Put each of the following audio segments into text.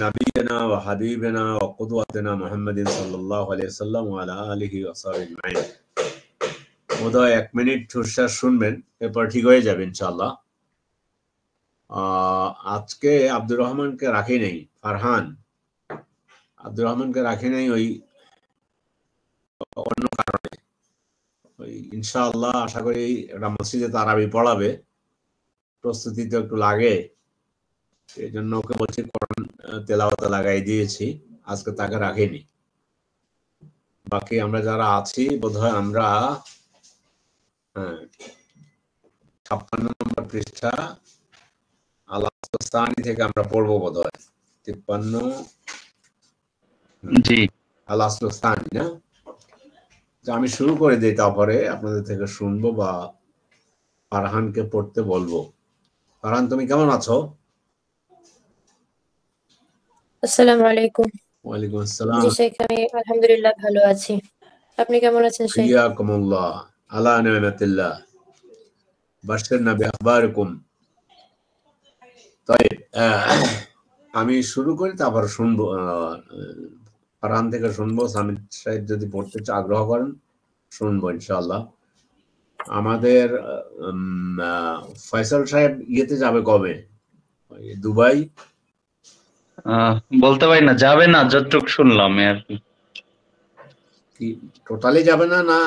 نبينا وحبيبنا وقدوتنا محمد صلى الله عليه وسلم وعلى آله وصحبه أجمعين বোধহয় 1 মিনিট ঠুসা শুনবেন, এরপর ঠিক হয়ে যাবে ইনশাআল্লাহ। আজকে আব্দুর রহমানকে রাখি নাই, ফারহান আব্দুর রহমানকে রাখি নাই ওই অন্য কারণে। ওই ইনশাআল্লাহ আশা করি একটা মসজিদে তারাবি পড়াবে, প্রস্তুতি তো একটু লাগে, এই জন্য ওকে বলছি কোরআন তেলাওয়াতে লাগাই দিয়েছি, আজকে তাকে রাখিনি। বাকি আমরা যারা আছি বোধহয় আমরা 56 নম্বর পৃষ্ঠা আল-আসলুস-সানি থেকে আমরা পড়বো বোধহয় 53। জি, আল-আসলুস-সানি না? আমি শুরু করে দিই, তারপরে আপনাদের থেকে শুনবো বা ফারহানকে পড়তে বলবো। ফারহান, তুমি কেমন আছো? আসসালামু আলাইকুম। ওয়ালাইকুম আসসালাম। জি শেখ, আমি আলহামদুলিল্লাহ ভালো আছি। আপনি কেমন আছেন শেখ? হিয়াকুমুল্লাহ আলা নি'মাতিল্লাহ বাশশিরনা বিআখবারিকুম। তাই আমি শুরু করি, তারপর শুনবো, ফারহান থেকে শুনবো। সামিদ সাহেব যদি পড়তে আগ্রহ করেন শুনবো ইনশাআল্লাহ। আমাদের ফয়সাল সাহেব ইয়েতে যাবে কবে? দুবাই বলতে পারি না, যাবে না, যতটুকু শুনলাম আর কি। কি টোটালি যাবে না, না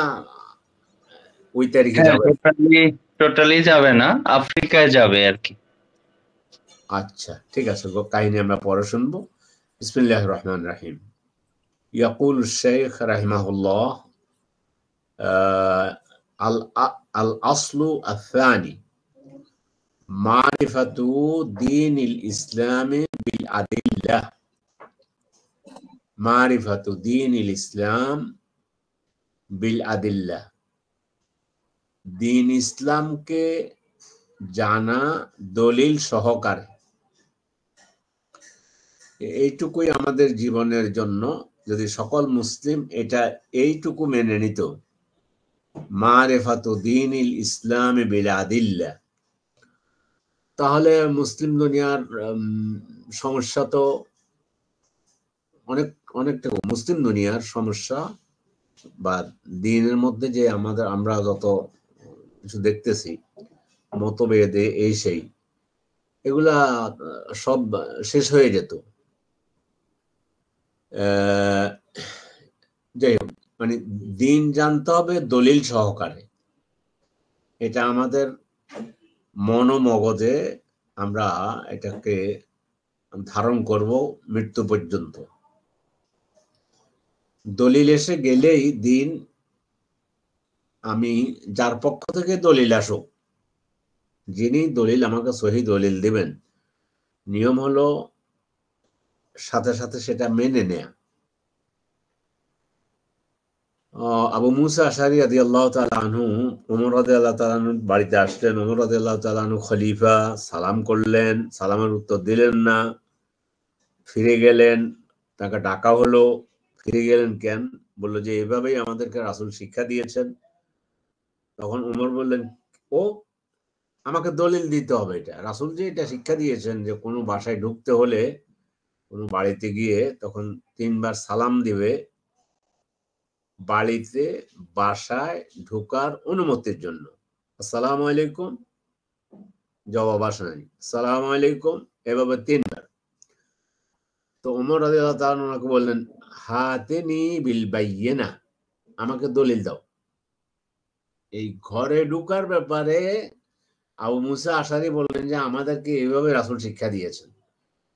ওই তারিখে যাবে? টোটালি যাবে না, আফ্রিকায় যাবে আর কি। আচ্ছা ঠিক আছে, কাহিনী আমরা পরে শুনবো। বিসমিল্লাহির রহমানির রহিম। ইয়াকুল শেখ রাহিমাহুল্লাহ আল আসলু আল-থানি মারিফাতু দীনিল ইসলামি বিল আদিল্লাহ। মারিফাতু দীনিল ইসলাম বিল আদিল্লাহ, দ্বীন ইসলামকে জানা দলিল সহকারে। এইটুকুই আমাদের জীবনের জন্য, যদি সকল মুসলিম এটা এইটুকু মেনে নিত, মারিফাতু দীনিল ইসলামি বিল আদিল্লাহ, তাহলে মুসলিম দুনিয়ার সমস্যা তো অনেকটা মুসলিম দুনিয়ার সমস্যা বা দ্বীনের মধ্যে যে আমরা যত কিছু দেখতেছি, মতভেদে এই সেই, এগুলা সব শেষ হয়ে যেত। যাই হোক, মানে দ্বীন জানতে হবে দলিল সহকারে। এটা আমাদের মনোমগজে আমরা এটাকে ধারণ করব মৃত্যু পর্যন্ত। দলিল এসে গেলেই দ্বীন, আমি যার পক্ষ থেকে দলিল আসুক, যিনি দলিল আমাকে সহি দলিল দিবেন, নিয়ম হলো সাথে সাথে সেটা মেনে নেয়া। আবু মুসা আশআরী রাদিয়াল্লাহু তাআলা আনহু ওমর রাদিয়াল্লাহু তাআলা আনহুর বাড়িতে আসলেন। ওমর রাদিয়াল্লাহু তাআলা আনহু খলিফা, সালাম করলেন, সালামের উত্তর দিলেন না, ফিরে গেলেন। তাকে ডাকা হলো, ফিরে গেলেন কেন? বললো যে এভাবেই আমাদেরকে রাসূল শিক্ষা দিয়েছেন। তখন ওমর বললেন, ও আমাকে দলিল দিতে হবে, এটা রাসূল যে এটা শিক্ষা দিয়েছেন যে কোনো বাসায় ঢুকতে হলে, কোনো বাড়িতে গিয়ে তখন 3 বার সালাম দিবে, বাড়িতে বাসায় ঢোকার অনুমতির জন্য। আসসালামু আলাইকুম, জবাব আসে নাই, আসসালামু আলাইকুম, এভাবে 3 বার। তো ওমর রাদিয়াল্লাহু তাআলা ওনাকে বললেন, হাতিনি বিল বাইয়িনা, আমাকে দলিল দাও। এই ঘরে ঢোকার ব্যাপারে আবু মুসা আশআরী বললেন যে আমাদেরকে এইভাবে রাসূল শিক্ষা দিয়েছেন।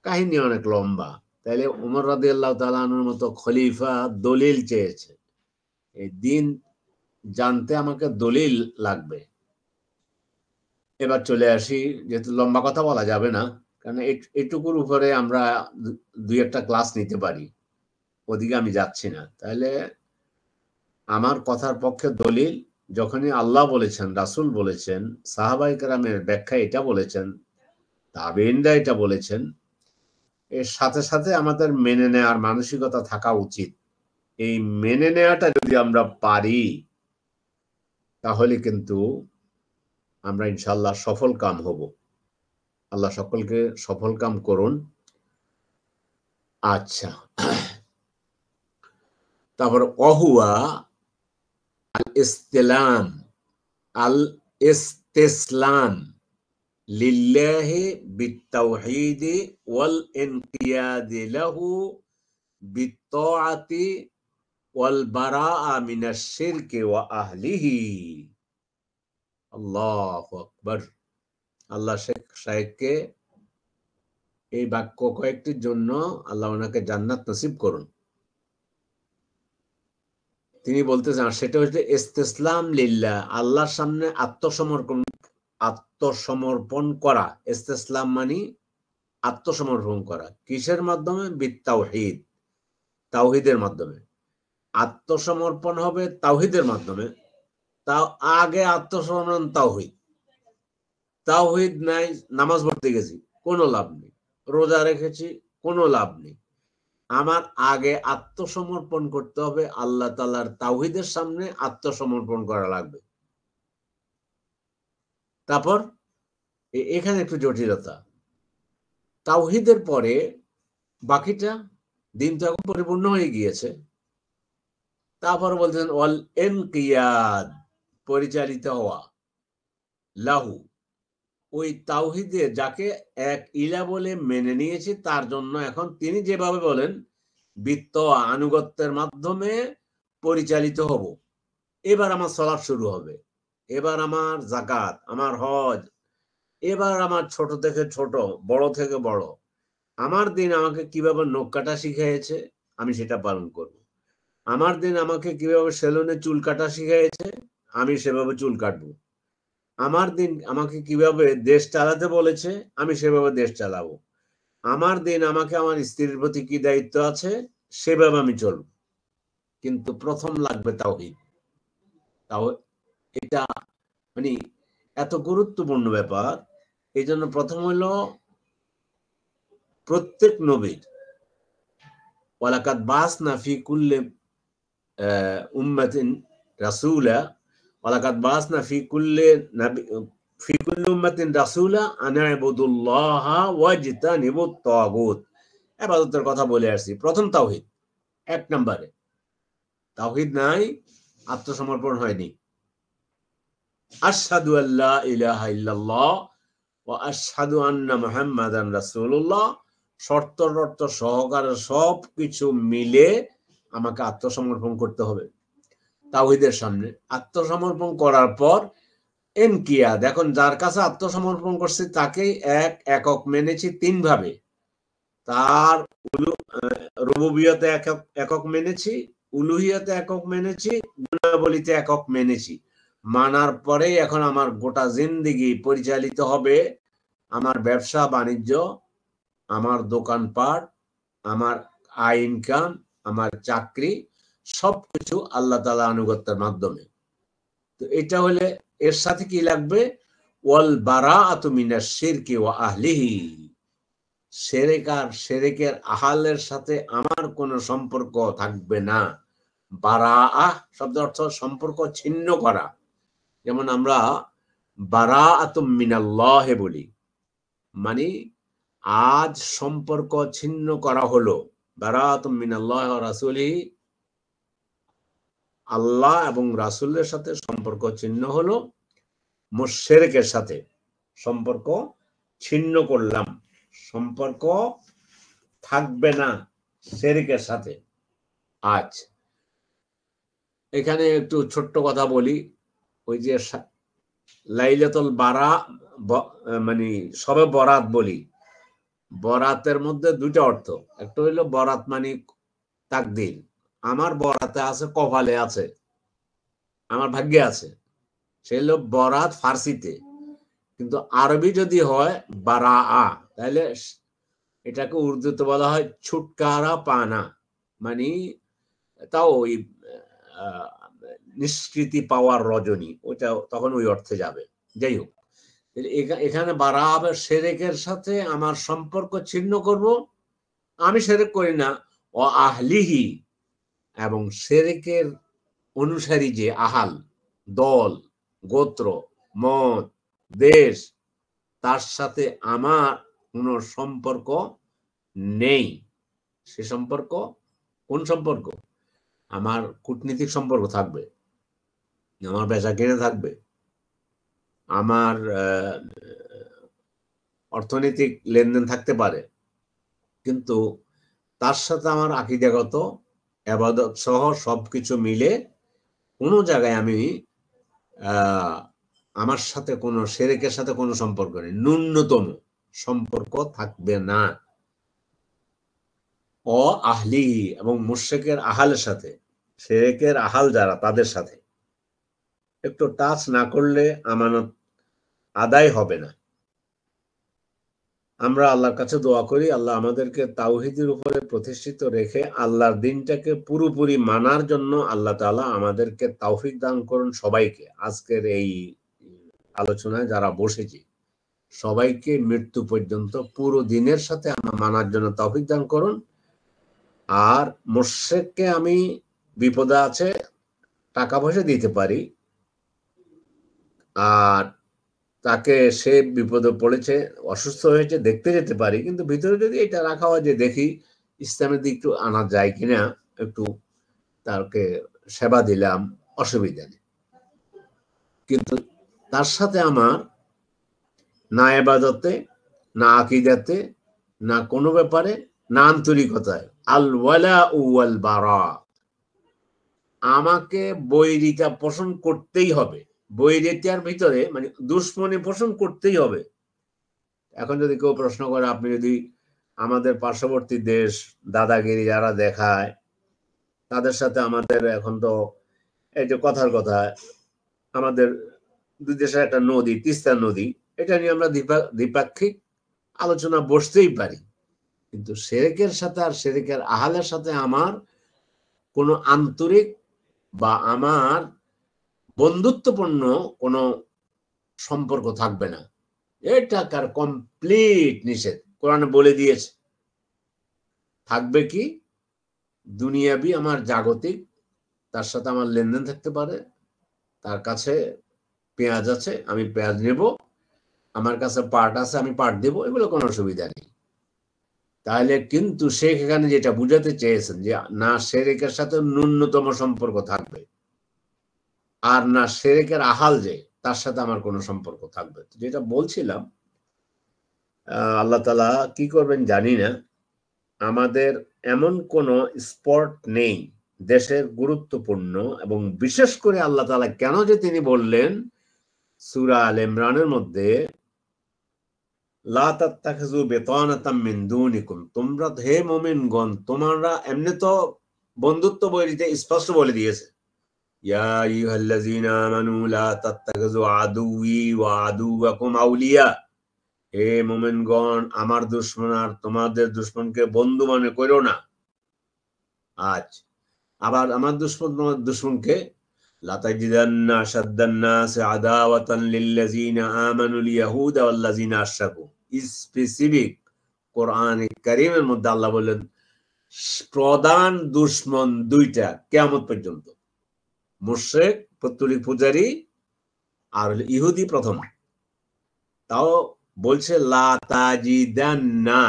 কাহিনী অনেক লম্বা। তাইলে ওমর রাদিয়াল্লাহু তাআলা আনহুর মতো খলিফা দলিল চেয়েছে, এই দ্বীন জানতে আমাকে দলিল লাগবে। এবার চলে আসি, যেহেতু লম্বা কথা বলা যাবে না, কারণ এটুকুর উপরে আমরা 2-1টা ক্লাস নিতে পারি, ওদিকে আমি যাচ্ছি না। তাহলে আমার কথার পক্ষে দলিল যখনই আল্লাহ বলেছেন, রাসূল বলেছেন, সাহাবায়ে কেরামের ব্যাখ্যা এটা বলেছেন, তাবেঈনরা এটা বলেছেন, এর সাথে সাথে আমাদের মেনে নেওয়ার মানসিকতা থাকা উচিত। এই মেনে নেওয়াটা যদি আমরা পারি, তাহলে কিন্তু আমরা ইনশাআল্লাহ সফল কাম হব। আল্লাহ সকলকে সফল কাম করুন। আচ্ছা, তারপর ওহুয়া আল ইসতিলাম, আল ইস্তিসলাম লিল্লাহি বিত্তাওহীদি ওয়াল ইনকিয়াদি লাহু বিত্তাআতি ওয়াল বারাআ মিনাশ শিরকি ওয়া আহলিহি। আল্লাহু আকবার। আল্লাহ শেখ সাহেবকে এই বাক্য কয়েকটির জন্য আল্লাহ ওনাকে জান্নাত নসিব করুন। তিনি বলতেছেন, আর সেটা হচ্ছে ইস্তিসলাম লিল্লাহ, আল্লাহর সামনে আত্মসমর্পণ করা। ইস্তিসলাম মানে আত্মসমর্পণ করা। কিসের মাধ্যমে? বিত্তাওহীদ, তাওহীদের মাধ্যমে। আত্মসমর্পণ হবে তাওহীদের মাধ্যমে। তাও আগে আত্মসমর্পণ তাওহীদ। তাওহীদ নাই, নামাজ পড়তে গেছি, কোনো লাভ নেই। রোজা রেখেছি, কোনো লাভ নেই। আমার আগে আত্মসমর্পণ করতে হবে আল্লাহ তাআলার তাওহীদের সামনে আত্মসমর্পণ করা লাগবে। তারপর এখানে একটু জটিলতা, তাওহীদের পরে বাকিটা, দিন তো এখন পরিপূর্ণ হয়ে গিয়েছে। তারপর বলছেন ওয়াল ইনকিয়াদ, পরিচালিত হওয়া, লাহু, ওই তাওহীদে যাকে এক ইলা বলে মেনে নিয়েছি তার জন্য এখন তিনি যেভাবে বলেন বিত্ত আনুগত্যের মাধ্যমে পরিচালিত হব। এবার আমার সালাত শুরু হবে, এবার আমার যাকাত, আমার হজ, এবার আমার ছোট থেকে ছোট, বড় থেকে বড়। আমার দিন আমাকে কিভাবে নখ কাটা শিখিয়েছে আমি সেটা পালন করব। আমার দিন আমাকে কিভাবে সেলুনে চুল কাটা শিখিয়েছে আমি সেভাবে চুল কাটবো। আমার দিন আমাকে কিভাবে দেশ চালাতে বলেছে আমি সেভাবে দেশ চালাবো। আমার দিন আমাকে আমার স্ত্রীর প্রতি কি দায়িত্ব আছে সেভাবে আমি চলব। কিন্তু প্রথম লাগবে তাওহীদ। তাও এটা মানে এত গুরুত্বপূর্ণ ব্যাপার। এই জন্য প্রথম হলো প্রত্যেক নবীর ওয়ালাকাদ বাসনা ফি কুল্লি উম্মাতিন রাসূলা, ওয়ালাকাদ বাসনা ফি কুল্লি উম্মাতিন রাসূলা আন ইবুদুল্লাহা ওয়াজতানিবুত তাগুত। ইবাদতের কথা বলে আসছি। প্রথম তাওহীদ, এক নম্বরে। তাওহীদ নাই, আত্মসমর্পণ হয়নি। আশহাদু আল্লা ইলাহা ইল্লাল্লাহ ওয়া আশহাদু আন্না মুহাম্মাদান রাসূলুল্লাহ, শর্ত সহকারে সবকিছু মিলে আমাকে আত্মসমর্পণ করতে হবে তাওহীদের সামনে। আত্মসমর্পণ করার পর ইনকিয়াদ, এখন যার কাছে আত্মসমর্পণ করছি তাকেই একক মেনেছি তিন ভাবে। তার রুবুবিয়তে একক মেনেছি, উলুহিয়তে একক মেনেছি, গুণাবলীতে একক মেনেছি। মানার পরেই এখন আমার গোটা জিন্দেগি পরিচালিত হবে, আমার ব্যবসা বাণিজ্য, আমার দোকানপাট, আমার আয় ইনকাম, আমার চাকরি, সবকিছু আল্লাহ তাআলা আনুগত্যের মাধ্যমে। তো এটা হলে এর সাথে কি লাগবে? ওয়াল বারাআতু মিনাশ শিরকি ওয়া আহলিহি, শিরকের আহালের সাথে আমার কোনো সম্পর্ক থাকবে না। বারাআহ শব্দের অর্থ সম্পর্ক ছিন্ন করা। যেমন আমরা বারাআতুম মিনাল্লাহ বলি, মানে আজ সম্পর্ক ছিন্ন করা হলো। বারাআতুম মিনাল্লাহ ওয়া রাসূলিহি, আল্লাহ এবং রাসূলের সাথে সম্পর্ক ছিন্ন হলো, মুশরিকের সাথে সম্পর্ক ছিন্ন করলাম, সম্পর্ক থাকবে না শিরকের সাথে। আজ এখানে একটু ছোট্ট কথা বলি, ওই যে লাইলাতুল বারা, মানে সবে বরাত বলি, বরাতের মধ্যে দুইটা অর্থ। একটা হইলো বরাত মানে তাকদীর, আমার বরাতে আছে, কপালে আছে, আমার ভাগ্যে আছে, সে হলো বরাত ফার্সিতে। কিন্তু আরবি যদি হয় বারাআ, তাহলে এটাকে উর্দুতে বলা হয় ছুটকারা পানা, মানে তাও ওই নিষ্কৃতি পাওয়ার রজনী, ওটা তখন ওই অর্থে যাবে। যাই হোক, এখানে বারাআ শিরকের সাথে আমার সম্পর্ক ছিন্ন করব, আমি শিরক করি না। ও আহলিহি, এবং শিরকের অনুসারী যে আহাল, দল, গোত্র, মত, দেশ, তার সাথে আমার কোনো সম্পর্ক নেই। সে সম্পর্ক কোন সম্পর্ক? আমার কূটনীতিক সম্পর্ক থাকবে, আমার বেচা কিনে থাকবে, আমার অর্থনৈতিক লেনদেন থাকতে পারে, কিন্তু তার সাথে আমার আকীদাগত ইবাদত সহ সবকিছু মিলে কোনো জায়গায় আমি আমার সাথে কোনো শিরকের সাথে কোনো সম্পর্ক নেই, ন্যূনতম সম্পর্ক থাকবে না। ও আহলি, এবং মুশরিকের আহালের সাথে, শিরকের আহাল যারা তাদের সাথে একটু টাচ না করলে আমানত আদায় হবে না। আমরা আল্লাহর কাছে দোয়া করি, আল্লাহ আমাদেরকে তাওহীদের উপরে প্রতিষ্ঠিত রেখে আল্লাহর দিনটাকে পুরোপুরি মানার জন্য আল্লাহ তাআলা আমাদেরকে তৌফিক দান করুন সবাইকে। আজকের এই আলোচনায় যারা বসেছি সবাইকে মৃত্যু পর্যন্ত পুরো দিনের সাথে আমরা মানার জন্য তৌফিক দান করুন। আর মুশরিককে আমি বিপদে আছে টাকা পয়সা দিতে পারি, আর তাকে সে বিপদে পড়েছে, অসুস্থ হয়েছে, দেখতে যেতে পারি, কিন্তু ভিতরে যদি এটা রাখা হয় যে দেখি ইসলামের দিক একটু আনা যায় কিনা, একটু তাকে সেবা দিলাম, অসুবিধা নেই। কিন্তু তার সাথে আমার না ইবাদতে, না আকীদাতে, না কোনো ব্যাপারে, না আন্তরিকতায়, আল ওয়ালা ওয়াল বারা, আমাকে বৈরিতা পোষণ করতেই হবে। বৈরিতার ভিতরে মানে দুশ্মনী পোষণ করতেই হবে। এখন যদি কেউ প্রশ্ন করে, আপনি যদি আমাদের পার্শ্ববর্তী দেশ দাদাগিরি যারা দেখায় তাদের সাথে আমাদের এখন তো এই যে কথার কথা, আমাদের দুই দেশের একটা নদী, তিস্তা নদী, এটা নিয়ে আমরা দ্বিপাক্ষিক আলোচনা বসতেই পারি, কিন্তু শিরকের সাথে আর শিরকের আহালের সাথে আমার কোনো আন্তরিক বা আমার বন্ধুত্বপূর্ণ কোনো সম্পর্ক থাকবে না। এটা কার কমপ্লিট নিষেধ, কোরআনে বলে দিয়েছে। থাকবে কি দুনিয়াবি, আমার জাগতিক, তার সাথে আমার লেনদেন থাকতে পারে, তার কাছে পেঁয়াজ আছে আমি পেঁয়াজ নেব, আমার কাছে পাট আছে আমি পাট দেব, এগুলো কোনো অসুবিধা নেই। তাহলে কিন্তু সেখানে যেটা বুঝাতে চেয়েছেন যে না শিরকের সাথে ন্যূনতম সম্পর্ক থাকবে, আর না শিরকের আহাল যে তার সাথে আমার কোনো সম্পর্ক থাকবে। যেটা বলছিলাম, আল্লাহ তাআলা কি করবেন জানি না, আমাদের এমন কোনো স্পট নেই দেশের গুরুত্বপূর্ণ, এবং বিশেষ করে আল্লাহ তাআলা কেন যে তিনি বললেন সূরা আল ইমরানের মধ্যে, লা তাত্তাখিযু বিতানাতাম মিন দুনিকুম, তোমরা হে মুমিনগণ তোমরা, এমনি তো বন্ধুত্ব বইতে স্পষ্ট বলে দিয়েছে, ইয়া আইয়ুহাল্লাযীনা আমানু লা তাত্তাখিযু আদুওয়ি ওয়া আদুওয়াকুম আউলিয়া, হে মুমিনগণ আমার দুশমন আর তোমাদের দুশমনকে বন্ধু মনে করো না। আজ আবার আমার দুশমন তোমার দুশমনকে, লা তাজিদান্না আশাদ্দান নাসি আদাওয়াতান লিল্লাযীনা আমানুল ইয়াহুদা ওয়াল্লাযীনা আশরাকু। স্পেসিফিক কোরআনে কারীমের মধ্যে আল্লাহ বললেন প্রধান দুশমন দুইটা কিয়ামত পর্যন্ত, মুশরিক পত্তলিক পূজারী আর ইহুদি প্রথম। তাও বলছে লা তাজিদান্না,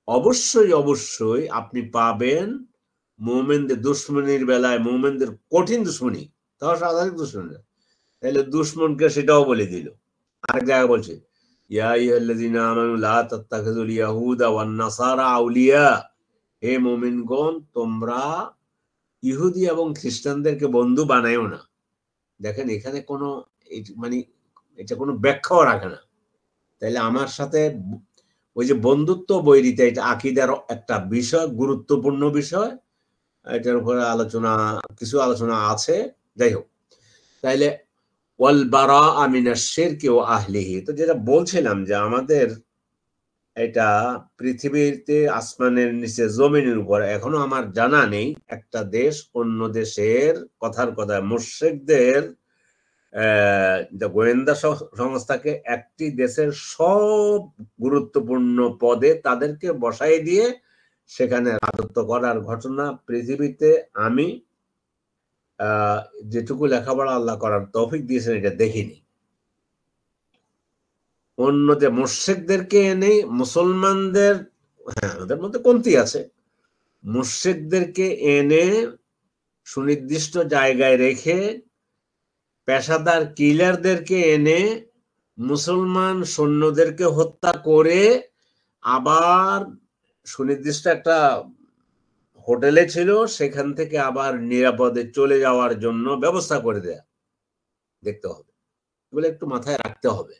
অবশ্যই অবশ্যই আপনি পাবেন মুমিনদের দুশমনির বেলায়, মুমিনদের কঠিন দুশমনি, তাও সাধারণ দুশমনি, তাহলে দুশমনকে সেটাও বলে দিল। আরেক জায়গায় বলছে ইয়া আইয়ুহাল্লাযীনা আমানু লা তাত্তাখিযুল ইয়াহুদা ওয়ান নাসারা আউলিয়া, হে মুমিনগণ তোমরা ইহুদি এবং খ্রিস্টানদেরকে বন্ধু বানায়ও না। দেখেন এখানে কোনো মানে এটা কোনো ব্যাখ্যাও রাখে না। তাইলে আমার সাথে ওই যে বন্ধুত্ব বৈরিতা, এটা আকীদার একটা বিষয়, গুরুত্বপূর্ণ বিষয়, এটার উপরে কিছু আলোচনা আছে। যাই হোক, তাইলে ওয়াল বারাআ মিনাশ শিরকি ওয়া আহলিহি, তো যেটা বলছিলাম যে আমাদের এটা পৃথিবীতে আসমানের নিচে জমিনের উপর এখনো আমার জানা নেই একটা দেশ অন্য দেশের কথার কথা মুশরিকদের গোয়েন্দা সংস্থাকে একটি দেশের সব গুরুত্বপূর্ণ পদে তাদেরকে বসাই দিয়ে সেখানে রাজত্ব করার ঘটনা পৃথিবীতে আমি যেটুকু লেখাপড়া আল্লাহ করার তৌফিক দিয়েছেন এটা দেখিনি। অন্য যে মুশরিকদেরকে এনে মুসলমানদের, হ্যাঁ ওদের মধ্যে কমতি আছে, মুশরিকদেরকে এনে সুনির্দিষ্ট জায়গায় রেখে পেশাদার কিলারদেরকে এনে মুসলমান সৈন্যদেরকে হত্যা করে আবার সুনির্দিষ্ট একটা হোটেলে ছিল, সেখান থেকে আবার নিরাপদে চলে যাওয়ার জন্য ব্যবস্থা করে দেয়া দেখতে হবে। এগুলো একটু মাথায় রাখতে হবে।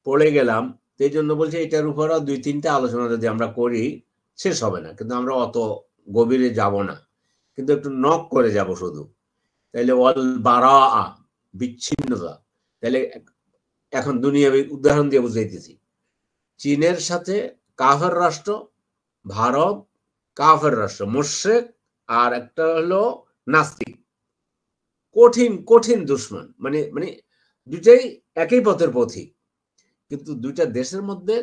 পড়ে গেলাম, এই জন্য বলছি এটার উপর 2-3টা আলোচনা যদি আমরা করি শেষ হবে না, কিন্তু আমরা অত গভীরে যাব না, কিন্তু একটু নক করে যাব শুধু। তাইলে ওয়াল বারা, বিচ্ছিন্নতা। তাহলে এখন দুনিয়াবি উদাহরণ দিয়ে বুঝাইতেছি। চীনের সাথে কাফের রাষ্ট্র, ভারত কাফের রাষ্ট্র, মুশরিক, আর একটা হলো নাস্তিক, কঠিন কঠিন দুশ্মন। মানে মানে দুটাই একই পথের পথিক, কিন্তু দুইটা দেশের মধ্যে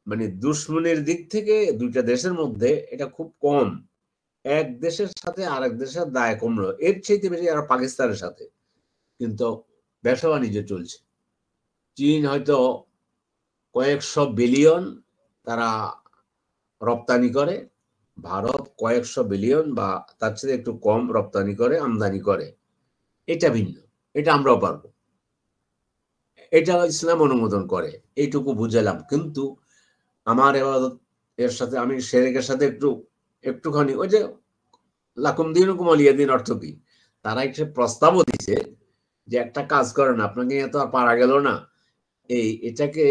মানে দুশ্মনের দিক থেকে দুইটা দেশের মধ্যে এটা খুব কম। এক দেশের সাথে আরেক দেশের দায় কমলো, এর চাইতে বেশি আর পাকিস্তানের সাথে কিন্তু ব্যবসা বাণিজ্য চলছে। চীন হয়তো কয়েকশো বিলিয়ন তারা রপ্তানি করে, ভারত কয়েকশো বিলিয়ন বা তার চেয়ে একটু কম রপ্তানি করে, আমদানি করে। এটা ভিন্ন, এটা আমরাও পারবো, এটা ইসলাম অনুমোদন করে, এইটুকু বুঝালাম। কিন্তু আমার এর সাথে আমি শেরেকের সাথে একটুখানি ওই যে লাকুম দীনুকুম ওয়ালিয়া দিন অর্থ কি, তারা একটা প্রস্তাবও দিছে যে একটা কাজ করেন, আপনাকে এত আর পারা গেল না, এটাকে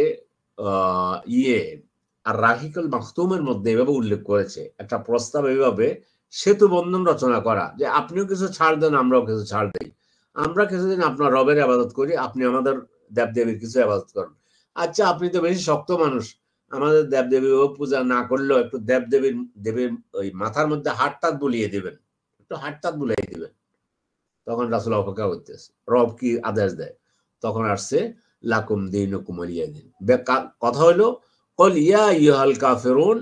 আর রাহিকুল মাখতুমের মধ্যে এভাবে উল্লেখ করেছে একটা প্রস্তাব, এইভাবে সেতু বন্ধন রচনা করা, যে আপনিও কিছু ছাড় দেন, আমরাও কিছু ছাড় দেই, আমরা কিছুদিন আপনার রবের আবাদত করি, আপনি আমাদের দেবদেবীর কিছু আবাদত করেন। আচ্ছা, আপনি তো বেশি শক্ত মানুষ, আমাদের দেবদেবী পূজা না করলেও একটু দেবীর ওই মাথার মধ্যে হাতটাত বুলিয়ে দিবেন, একটু হাতটাত বুলিয়ে দিবেন। তখন রাসূল অপেক্ষা করতেছে, রব কি আদেশ দেয়, তখন আসছে লাকুম দীনুকুম ওয়ালিয়া দিন। কথা হলো কল ইয়া আইয়ুহাল কাফিরুন,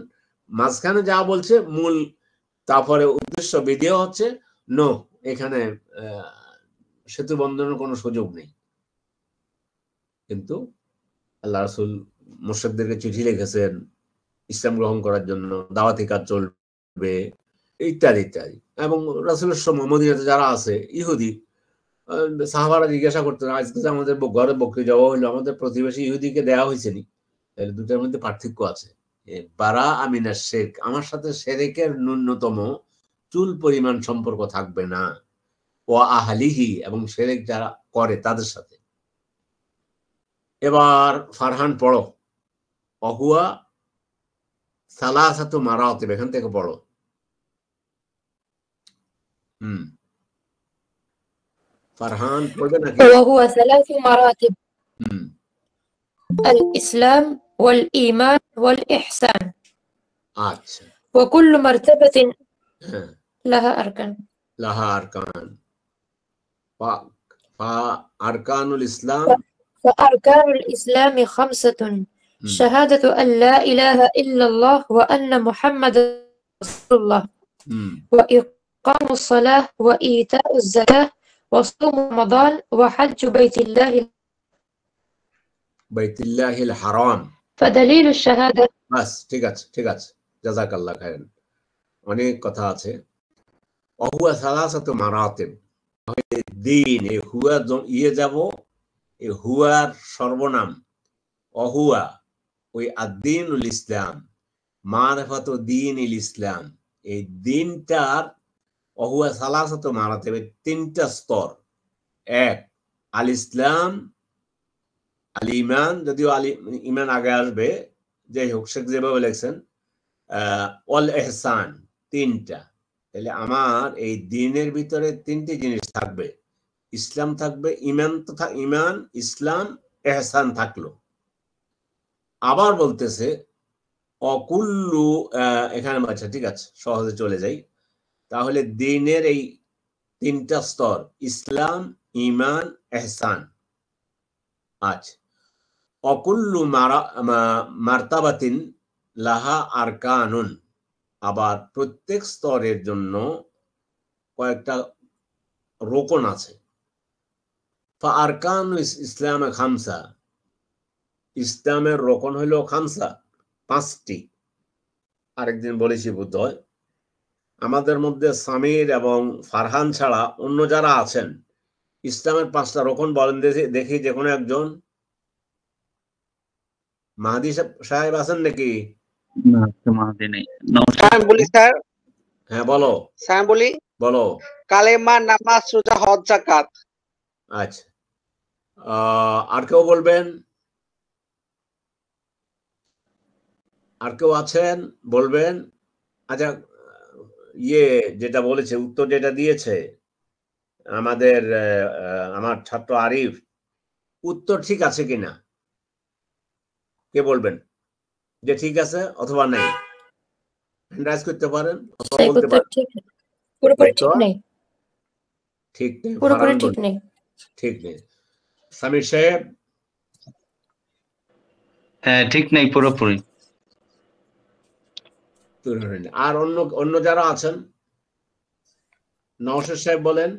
মাঝখানে যা বলছে মূল, তারপরে উদ্দেশ্য বিধেয় হচ্ছে নো, এখানে সেতু বন্ধনের কোনো সুযোগ নেই। কিন্তু আল্লাহ রাসূল মুশরিকদেরকে চিঠি লিখেছেন ইসলাম গ্রহণ করার জন্য, দাওয়াতি কাজ চলবে ইত্যাদি ইত্যাদি। এবং রাসূলের সময় মদিনাতে যারা আছে ইহুদি, সাহাবারা জিজ্ঞাসা করতেন, আজকে যে আমাদের ঘরে বকরি যাওয়া হইলো, আমাদের প্রতিবেশী ইহুদিকে দেওয়া হয়েছে নি? তাহলে দুটার মধ্যে পার্থক্য আছে। বারা আমিনা শেরক, আমার সাথে শেরেকের ন্যূনতম চুল পরিমাণ সম্পর্ক থাকবে না, ও আহলিহি, এবং শেরেক যারা করে তাদের সাথে। এবার ফারহান পড়ো, অহুয়া সালাসাতু মারাতিব, এখান থেকে পড়ো। ফারহান পড়বে নাকি? وهو 3 مراتب: الإسلام والإيمان والإحسان. আচ্ছা, وكل مرتبة لها أركان. লাহা আরকান। فأركان الإسلام، فأركان الإسلام 5: شهادة أن لا إله إلا الله وأن محمد رسول الله، وإقام الصلاة وإيتاء الزكاة وصوم رمضان وحج بيت الله الحرام। فدليل الشهادة বাস, ঠিক আছে ঠিক আছে, জাযাকাল্লাহ খাইরান। অনেক কথা আছে। অহুয়া সালাসাতু মারাতিব, দিন, এই হুয়া যাব, এই হুয়ার সর্বনাম অহুয়া, ওই আদ-দীনুল ইসলাম, মারিফাতু দীনিল ইসলাম, এই দিনটার অহুয়া সালাসাতু মারাতিব, 3টা স্তর। এক, আল ইসলাম, আল ইমান, যদিও ইমান আগে আসবে, যাই হোক শেখ যেভাবে লেখছেন, অল এহসান, 3টা। তাহলে আমার এই দিনের ভিতরে 3টি জিনিস থাকবে, ইসলাম থাকবে, ইমান, ইসলাম, এহসান থাকলো। আবার বলতেছে অকুল্লু, এখানে আচ্ছা ঠিক আছে, সহজে চলে যাই। তাহলে দিনের এই 3টা স্তর, ইসলাম, ইমান, এহসান। আচ্ছা, অকুল্লু মারতাবাতিন লাহা আরকানুন, আবার প্রত্যেক স্তরের জন্য কয়েকটা রোকন আছে। ফারকান ইসলামে খামসা, ইসলামের রোকন হলো খামসা, 5টি। আরেকদিন বলেছি বোধ হয়, আমাদের মধ্যে সামির এবং ফারহান ছাড়া অন্য যারা আছেন ইসলামের 5টা রকম বলেন দেখি যে কোনো একজন। মাহাদি সাহেব আছেন নাকি? না, আজকে মাহাদি নেই। আমি বলি স্যার, হ্যাঁ বলো। স্যার বলি, বলো। কালেমা, নামাজ, রোজা, হজ, যাকাত। আচ্ছা, আর কেউ বলবেন? আর কেউ আছেন বলবেন? আচ্ছা, যেটা বলেছে, উত্তর যেটা দিয়েছে আমাদের আমার ছাত্র আরিফ, উত্তর ঠিক আছে কিনা কে বলবেন যে ঠিক আছে অথবা নাই? হ্যান্ড করতে পারেন অথবা শেখ, বলতে উত্তর পারেন ঠিক পুরোপুরি ঠিক নেই, ঠিক নেই। পুরোপুরি ফারহান ঠিক বলুন নেই। ঠিক নেই। সামির সাহেব? হ্যাঁ, ঠিক নেই পুরোপুরি। আর অন্য অন্য যারা আছেন? নওশাদ সাহেব বলেন।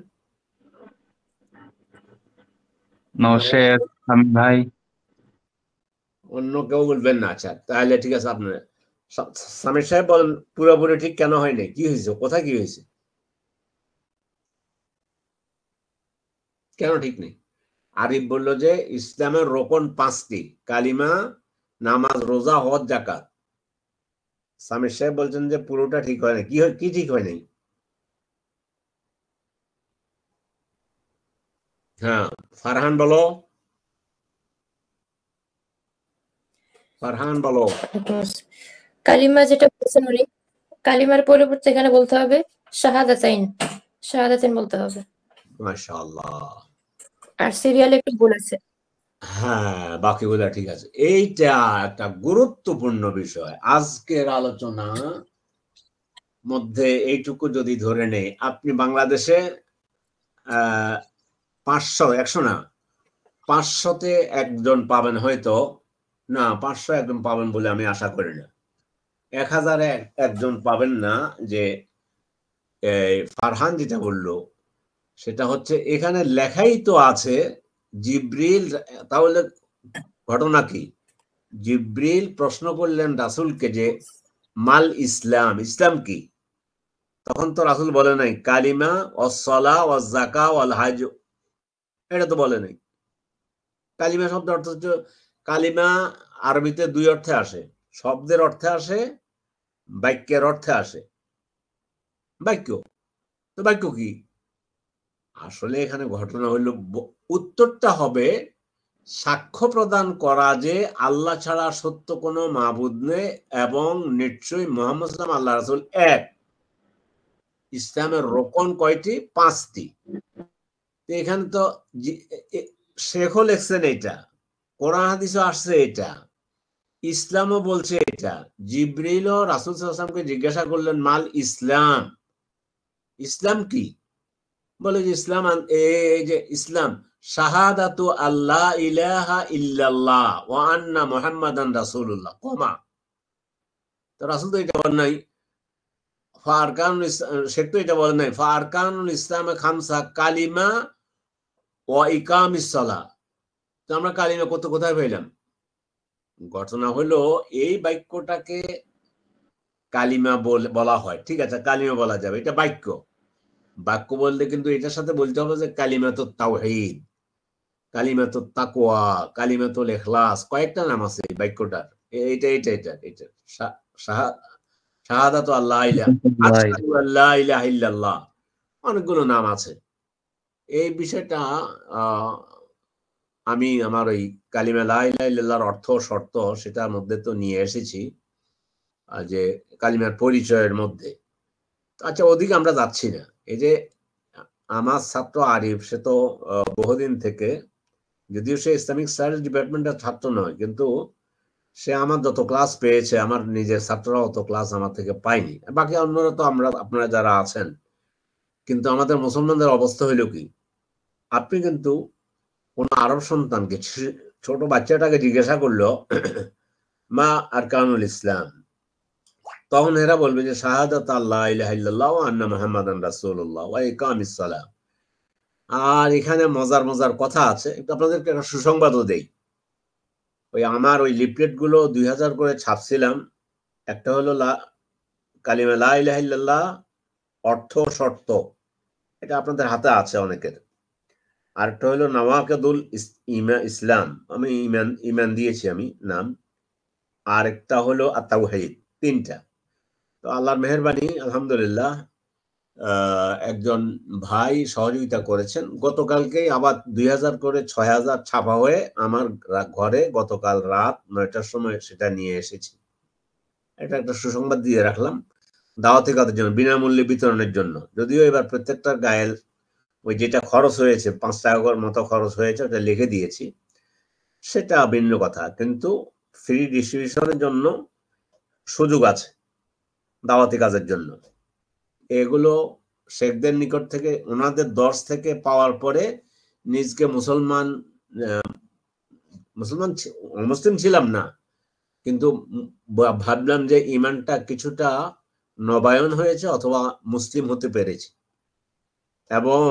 নওশের, আমি ভাই। অন্য কেউ বলবেন না? আচ্ছা, তাহলে ঠিক আছে। আপনার সামির সাহেব বলেন পুরোপুরি ঠিক কেন হয়নি, কি হয়েছে, কোথায় কি হয়েছে, কেন ঠিক নেই? আরিফ বলল যে ইসলামের রোকন 5টি, কালিমা, নামাজ, রোজা, হজ, যাকাত। সামির সাহেব বলছেন যে পুরোটা ঠিক হয় না। কি ঠিক হয় নাই? হ্যাঁ, ফারহান বলো। ফারহান বলো। কালিমা যেটা বলছেন উনি, কালিমার পরিবর্তে এখানে বলতে হবে শাহাদাতাইন, শাহাদাতাইন বলতে হবে। মাশাআল্লাহ। আর সিরিয়ালে একটু ভুল আছে। হ্যাঁ, বাকিগুলা ঠিক আছে। এইটা একটা গুরুত্বপূর্ণ বিষয় আজকের আলোচনা মধ্যে। এইটুকু যদি ধরে নেই, আপনি বাংলাদেশে 500, 100 না, 500-তে একজন পাবেন হয়তো, না 500 একজন পাবেন বলে আমি আশা করি না। 1000-এ একজন পাবেন না যে ফারহান যেটা বললো সেটা হচ্ছে এখানে লেখাই তো আছে জিব্রিল। তাহলে ঘটনা কি? জিব্রিল প্রশ্ন করলেন রাসূলকে যে মাল ইসলাম, ইসলাম কি? তখন তো রাসূল বলে নাই কালিমা ওয়াস-সালা ওয়াজ-যাকা ওয়াল হজ, এটা তো বলে নাই। কালিমা শব্দের অর্থ হচ্ছে, কালিমা আরবিতে 2 অর্থে আসে, শব্দের অর্থে আসে, বাক্যের অর্থে আসে। বাক্য, তো বাক্য কি? আসলে এখানে ঘটনা হলো, উত্তরটা হবে সাক্ষ্য প্রদান করা যে আল্লাহ ছাড়া সত্য কোনো মাবুদ নেই এবং নিশ্চয়ই মুহাম্মদ সাল্লাল্লাহু আল্লাহ রাসূল এক। ইসলামের রোকন কয়টি? 5টি। এখানে তো শেখও লেখছেন এটা, কোরআন হাদিসও আসছে এটা, ইসলামও বলছে এটা। জিব্রিলও রাসূল সাল্লাল্লাহু আলাইহি ওয়াসাল্লামকে জিজ্ঞাসা করলেন মাল ইসলাম, ইসলাম কি? বলে যে ইসলাম, এই যে ইসলাম শাহাদাতু আল্লাহ ইলাহা ইল্লাল্লাহ ওয়া আন্না মুহাম্মাদান রাসূলুল্লাহ, কমা। তো রাসূল তো এটা বলেন নাই। শেখ তো এটা বলেন নাই ফারকানুল ইসলামে খামসা কালিমা ওয়া ইকামিস সালাহ। তো আমরা কালিমা কোথায় পেলাম? ঘটনা হলো এই বাক্যটাকে কালিমা বলা হয়, ঠিক আছে, কালিমা বলা যাবে, এটা বাক্য। বাক্য বললে কিন্তু এটার সাথে বলতে হবে যে কালিমাতুত তাওহীদ, কালিমাতুত তাকওয়া, কালিমাতুল ইখলাস, কয়েকটা নাম আছে এই বাক্যটার। এটা শাহাদাতু আল্লাহ আশহাদু আল্লা ইলাহা ইল্লাল্লাহ, অনেকগুলো নাম আছে। এই বিষয়টা আমি আমার ওই কালিমা লা ইলাহা ইল্লাল্লাহর অর্থ শর্ত সেটার মধ্যে তো নিয়ে এসেছি, যে কালিমার পরিচয়ের মধ্যে। আচ্ছা, ওদিকে আমরা যাচ্ছি না। এই যে আমার ছাত্র আরিফ, সে তো বহুদিন থেকে, যদিও সে ইসলামিক স্টাডিজ ডিপার্টমেন্টের ছাত্র নয়, কিন্তু সে আমার যত ক্লাস পেয়েছে, আমার নিজের ছাত্ররা অত ক্লাস আমার থেকে পায়নি। বাকি অন্যরা তো আপনারা যারা আছেন, কিন্তু আমাদের মুসলমানদের অবস্থা হইল কি? আপনি কিন্তু কোন আরব সন্তানকে, ছোট বাচ্চাটাকে জিজ্ঞাসা করলো মা আরকানুল ইসলাম, তখন এরা বলবে যে শাহাদাত আল্লাহ ইলাহা ইল্লাল্লাহ ওয়া আন্না মুহাম্মাদান রাসূলুল্লাহ ওয়া ইকামিস সালাহ। আর এখানে মজার মজার কথা আছে, একটু আপনাদেরকে একটা সুসংবাদও দেই। আমার ওই লিফলেট গুলো 2000 করে ছাপছিলাম। একটা হলো কালিমা লা ইলাহা ইল্লাল্লাহ অর্থ শর্ত, এটা আপনাদের হাতে আছে অনেকের। আরেকটা হলো নওয়াকিদুল ইসলাম, আমি ইমান দিয়েছি আমি নাম। আরেকটা হলো আত-তাওহীদ। 3টা। তো আল্লাহর মেহেরবানি আলহামদুলিল্লাহ একজন ভাই সহযোগিতা করেছেন। গতকালকেই আবার 2000 করে 6000 ছাপা হয়ে আমার ঘরে গতকাল রাত 9টার সময় সেটা নিয়ে এসেছি। এটা একটা সুসংবাদ দিয়ে রাখলাম দাওয়াতি কাজের জন্য, বিনামূল্যে বিতরণের জন্য। যদিও এবার প্রত্যেকটা গায়ের ওই যেটা খরচ হয়েছে 5 টাকা করে মতো খরচ হয়েছে, ওটা লিখে দিয়েছি, সেটা ভিন্ন কথা। কিন্তু ফ্রি ডিস্ট্রিবিউশনের জন্য সুযোগ আছে দাওয়াতি কাজের জন্য। এগুলো শেখদের নিকট থেকে ওনাদের দর্শ থেকে পাওয়ার পরে নিজকে মুসলমান মুসলিম ছিলাম না, কিন্তু ভাবলাম যে ইমানটা কিছুটা নবায়ন হয়েছে অথবা মুসলিম হতে পেরেছি। এবং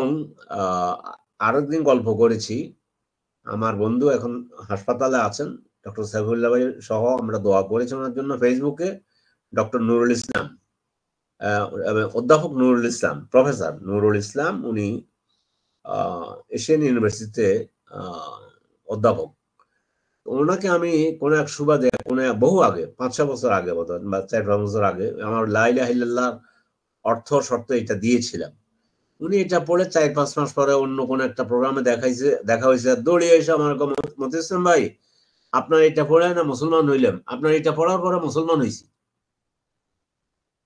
আরো দিন গল্প করেছি, আমার বন্ধু এখন হাসপাতালে আছেন, ডক্টর সাইফুল্লাহ ভাই সহ আমরা দোয়া করেছি ওনার জন্য ফেসবুকে। ডক্টর নুরুল ইসলাম, অধ্যাপক নুরুল ইসলাম, প্রফেসর নুরুল ইসলাম, উনি এশিয়ান ইউনিভার্সিটিতে অধ্যাপক। ওনাকে আমি কোন এক সুবাদে বহু আগে 5-6 বছর আগে বোধহয় বা 4-5 বছর আগে আমার লা ইলাহা ইল্লাল্লাহ অর্থ শর্ত এটা দিয়েছিলাম। উনি এটা পড়ে 4-5 মাস পরে অন্য কোন একটা প্রোগ্রামে দেখা হয়েছে, দৌড়িয়ে এসে আমার মতি ইসলাম ভাই আপনার এটা পড়ে না মুসলমান হইলাম, আপনার এটা পড়ার পরে মুসলমান হয়েছি।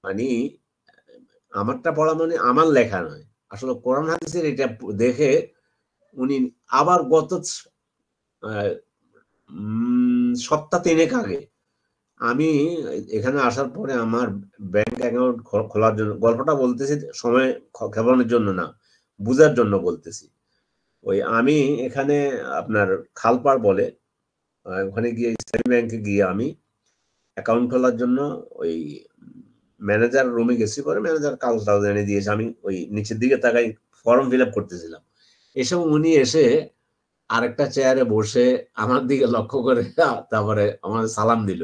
মানে আমারটা পড়া মানে আমার লেখা নয়, আসলে কোরআন হাদিসের এটা দেখে উনি আবার গত সপ্তাহ 3 আগে আমি এখানে আসার পরে আমার ব্যাংক অ্যাকাউন্ট খোলার জন্য, গল্পটা বলতেছি সময় খেপানোর জন্য না, বুঝার জন্য বলতেছি। ওই আমি এখানে আপনার খালপাড় বলে ওখানে গিয়ে ইসলামী ব্যাংকে গিয়ে আমি অ্যাকাউন্ট খোলার জন্য ওই ম্যানেজার রুমে গেছি, পরে ম্যানেজার কাগজ এনে দিয়েছে, আমি ওই নিচের দিকে তাকাই ফর্ম ফিল আপ করতেছিলাম। এসব উনি এসে আরেকটা চেয়ারে বসে আমার দিকে লক্ষ্য করে তারপরে আমার সালাম দিল।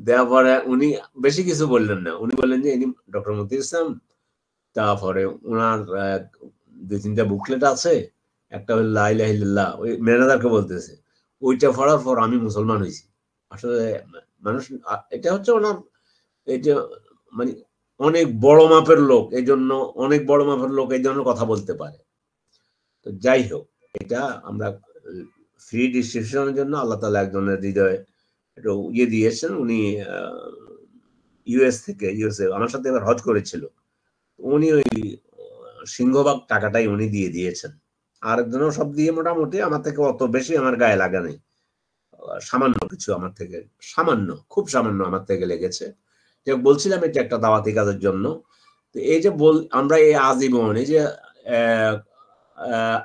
দেওয়ার পরে উনি বেশি কিছু বললেন না, উনি বললেন যে ইনি ডক্টর মতি ইসলাম। তারপরে ওনার 2-3টা বুকলেট আছে, একটা হলো লা ইলাহা ইল্লাল্লাহ, ওই ম্যানেজারকে বলতেছে, ওইটা পড়ার পর আমি মুসলমান হয়েছি। আসলে মানুষ এটা হচ্ছে ওনার এই যে মানে অনেক বড় মাপের লোক, এই জন্য অনেক বড় মাপের লোক এই জন্য কথা বলতে পারে। তো যাই হোক, এটা আমরা ফ্রি ডিস্ট্রিবিউশনের জন্য আল্লাহ তাআলা একজনের হৃদয়ে একটু ইয়ে দিয়েছেন। উনি ইউএসএ আমার সাথে এবার হজ করেছিল, উনি ওই সিংহভাগ টাকাটাই উনি দিয়ে দিয়েছেন। আরেকজনও সব দিয়ে মোটামুটি আমার থেকে অত বেশি আমার গায়ে লাগা নেই, সামান্য কিছু আমার থেকে, সামান্য খুব সামান্য আমার থেকে লেগেছে। যে বলছিলাম এটা একটা দাওয়াতি কাজের জন্য। তো এই যে আমরা এই আজীবন এই যে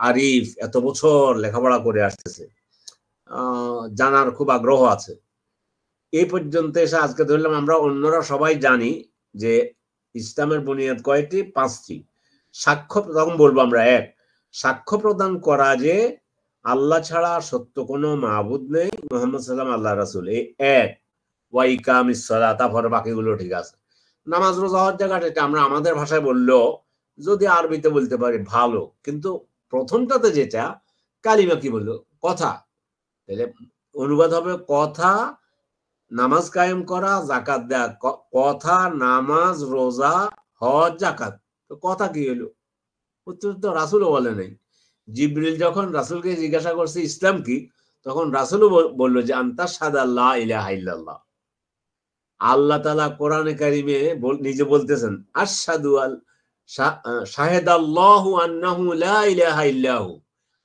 আরিফ এত বছর লেখাপড়া করে আসতেছে, জানার খুব আগ্রহ আছে, এই পর্যন্ত এসে আজকে ধরলাম আমরা অন্যরা সবাই জানি যে ইসলামের বুনিয়াদ কয়টি? 5টি। সাক্ষ্য, তখন বলবো আমরা 1, সাক্ষ্য প্রদান করা যে আল্লাহ ছাড়া সত্য কোনো মাবুদ নেই, মুহাম্মদ সাল্লাল্লাহু আল্লাহ রাসূল, এই 1। ওয়া ইকামিস সালাত, তারপরে বাকিগুলো ঠিক আছে। নামাজ রোজা হজ যাকাত এটা আমরা আমাদের ভাষায় বললেও যদি আরবিতে বলতে পারি ভালো, কিন্তু প্রথমটাতে যেটা কালিমা কি বললো? কথা। তাহলে অনুবাদ হবে কথা, নামাজ কায়েম করা, যাকাত দেয়া। কথা, নামাজ, রোজা, হজ, যাকাত। তো কথা কি হলো? উত্তর তো রাসূলও বলে নাই। জিবরিল যখন রাসূলকে জিজ্ঞাসা করছে ইসলাম কি, তখন রাসূলও বলল যে আনতা শাহাদা লা ইলাহা ইল্লাল্লাহ। আল্লাহ তাআলা কোরআনে কারিমে নিজে বলতেছেন আশহাদু শাহাদাল্লাহু আন্নাহু লা ইলাহা ইল্লাহু,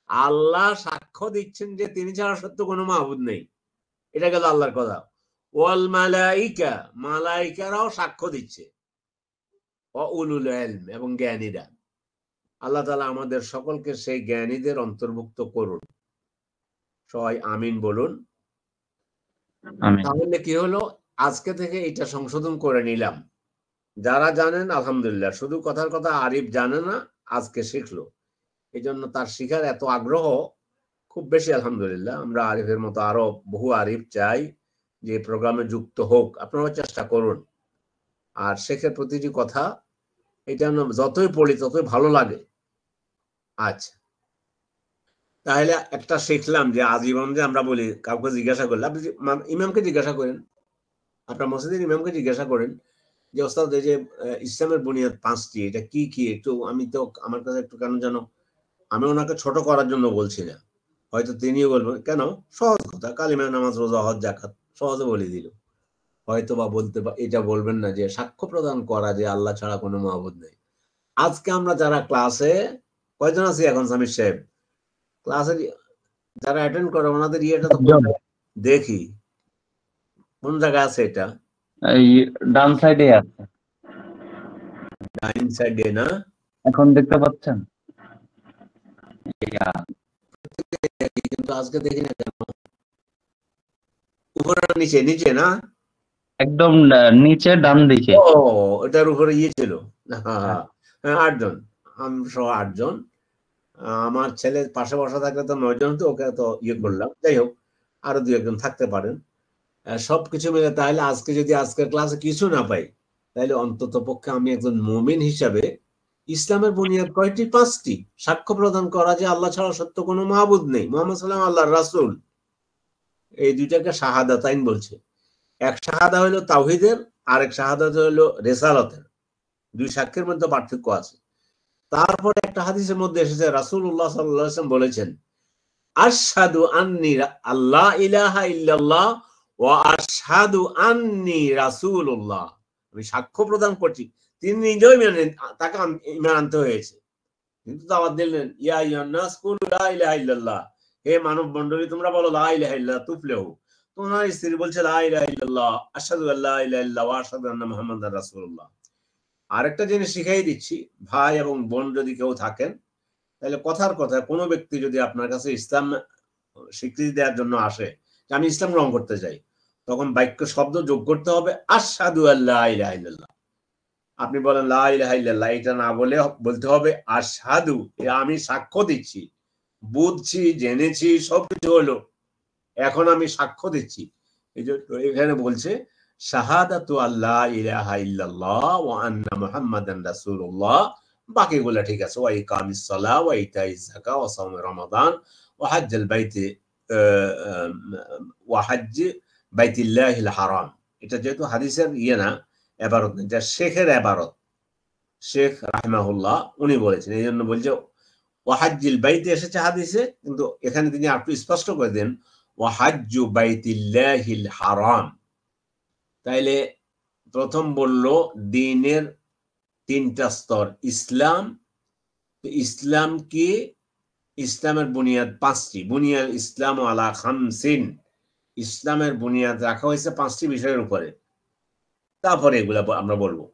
আল্লাহ সাক্ষ্য দিচ্ছেন যে তিনি ছাড়া সত্য কোনো মাবুদ নেই। এটা গেল আল্লাহর কথা। ওয়াল মালাইকা, মালাইকারাও সাক্ষ্য দিচ্ছে। ওয়া উলুল ইলম, এবং জ্ঞানীরা। আল্লাহ তাআলা আমাদের সকলকে সেই জ্ঞানীদের অন্তর্ভুক্ত করুন। সবাই আমিন বলুন। তাহলে কি হলো, আজকে থেকে এটা সংশোধন করে নিলাম। যারা জানেন আলহামদুলিল্লাহ, শুধু কথার কথা আরিফ জানে না, আজকে শিখলো, এই জন্য তার শিখার এত আগ্রহ খুব বেশি আলহামদুলিল্লাহ। আমরা আরিফের মতো আরো বহু আরিফ চাই যে প্রোগ্রামে যুক্ত হোক, আপনারা চেষ্টা করুন। আর শেখের প্রতিটি কথা এটা যতই পড়ি ততই ভালো লাগে। আচ্ছা, তাহলে একটা শিখলাম যে আজীবন যে আমরা বলি কাউকে জিজ্ঞাসা করলে, আপনি ইমামকে জিজ্ঞাসা করেন, আপনার মসজিদের ইমামকে জিজ্ঞাসা করেন যে ওস্তাদ এই যে ইসলামের বুনিয়াদ 5টি, এটা কি কি, একটু আমি তো আমার কাছে একটু কেন জানো, আমি ওনাকে ছোট করার জন্য বলছি না, হয়তো তিনিও বলবেন কেন, সহজ কথা, কালিমা, নামাজ, রোজা, হজ, জাকাত সহজে বলে দিল, হয়তো বা বলতে এটা বলবেন না যে সাক্ষ্য প্রদান করা যে আল্লাহ ছাড়া কোনো মাবুদ নেই। আজকে আমরা যারা ক্লাসে কয়জন আছি এখন সামির সাহেব, ক্লাসে যারা অ্যাটেন্ড করে ওনাদের ইয়েটা তো দেখি কোন জায়গায় আছে, এটা এই ডান সাইডে আছে, ডাইন সাইডে না, এখন দেখতে পাচ্ছেন? কিন্তু আজকে দেখি না কেন, উপরে নিচে, নিচে না, একদম নিচে ডান দিকে। ও এটার উপরে ইয়ে ছিল, হ্যাঁ 8 জন, আমি সহ 8 জন, আমার ছেলে পাশে বসা থাকলে তো 9 জন, তো ওকে তো ইয়ে করলাম, যাই হোক আরো 2 একজন থাকতে পারেন, সবকিছু মিলে তাহলে আজকে যদি আজকের ক্লাসে কিছু না পাই, তাহলে অন্তত পক্ষে আমি একজন মুমিন হিসাবে ইসলামের বুনিয়াদ কয়টি? 5টি। সাক্ষ্য প্রদান করা যে আল্লাহ ছাড়া সত্য কোনো মাবুদ নেই, মুহাম্মদ সাল্লাল্লাহু আলাইহি আল্লাহর রাসূল, এই দুইটাকে শাহাদাতাইন বলছে। এক শাহাদা হলো তাওহীদের, আরেক শাহাদাত হলো রিসালাতের, দুই সাক্ষ্যের মধ্যে পার্থক্য আছে। তারপরে একটা হাদিসের মধ্যে এসেছে রাসূলুল্লাহ সাল্লাল্লাহু আলাইহি ওয়াসাল্লাম বলেছেন, আশহাদু আন্নী আল্লা ইলাহা ইল্লাল্লাহ ওয়া আশহাদু আন্নী রাসূলুল্লাহ, আমি সাক্ষ্য প্রদান করছি, তিনি নিজেই মেনে, তাকে ঈমান আনতে হয়েছে, কিন্তু দাওয়াত দিলেন, ইয়া আইয়ুহান নাস কুলু লা ইলাহা ইল্লাল্লাহ, হে মানব মণ্ডলী তোমরা বলো লা ইলাহা ইল্লাল্লাহ তুফলিহু। তোমার স্ত্রী বলছে লা ইলাহা ইল্লাল্লাহ আশহাদু আল্লা ইলাহা ইল্লাল্লাহ ওয়া আশহাদু আন্না মুহাম্মাদার রাসূলুল্লাহ। আরেকটা জিনিস শিখাই দিচ্ছি, ভাই এবং বোন যদি কেউ থাকেন, তাহলে কথার কথা কোনো ব্যক্তি যদি আপনার কাছে ইসলাম স্বীকৃতি দেওয়ার জন্য আসে যে আমি ইসলাম গ্রহণ করতে চাই, তখন বাক্য শব্দ যোগ করতে হবে আশহাদু আল্লা ইলাহা ইল্লাল্লাহ। আপনি বলেন লা ইলাহা ইল্লাল্লাহ, এটা না বলে বলতে হবে আশহাদু, আমি সাক্ষ্য দিচ্ছি, বুঝছি, জেনেছি, সবকিছু হলো, এখন আমি সাক্ষ্য দিচ্ছি। এই যে এখানে বলছে শাহাদাতু আল্লা ইলাহা ইল্লাল্লাহ ওয়া আন্না মুহাম্মাদান রাসূলুল্লাহ, বাকিগুলো ঠিক আছে, ওয়া ইকামিস সালাহ ওয়া ইতাইজ যাকাত ওয়া সাওম রমাদান ওয়া হজ্জুল বাইত ওয়া হজ্জ বাইতুল্লাহিল হারাম। এটা যেহেতু হাদিসের ইয়ে না, ইবারত, এটা শেখের ইবারত, শেখ রাহিমাহুল্লাহ উনি বলেছেন, এই জন্য বলছে ওয়া হজ্জুল বাইত এসেছে হাদিসে, কিন্তু এখানে তিনি একটু স্পষ্ট করে দেন ওয়া হজ্জু বাইতুল্লাহিল হারাম। তাইলে প্রথম বলল দ্বীনের 3টা স্তর, ইসলাম, ইসলাম কি, ইসলামের বুনিয়াদ 5টি, বুনিয়াদ ইসলাম আলা খামসিন, ইসলামের বুনিয়াদ রাখা হয়েছে 5টি বিষয়ের উপরে। তারপরে এগুলা আমরা বলবো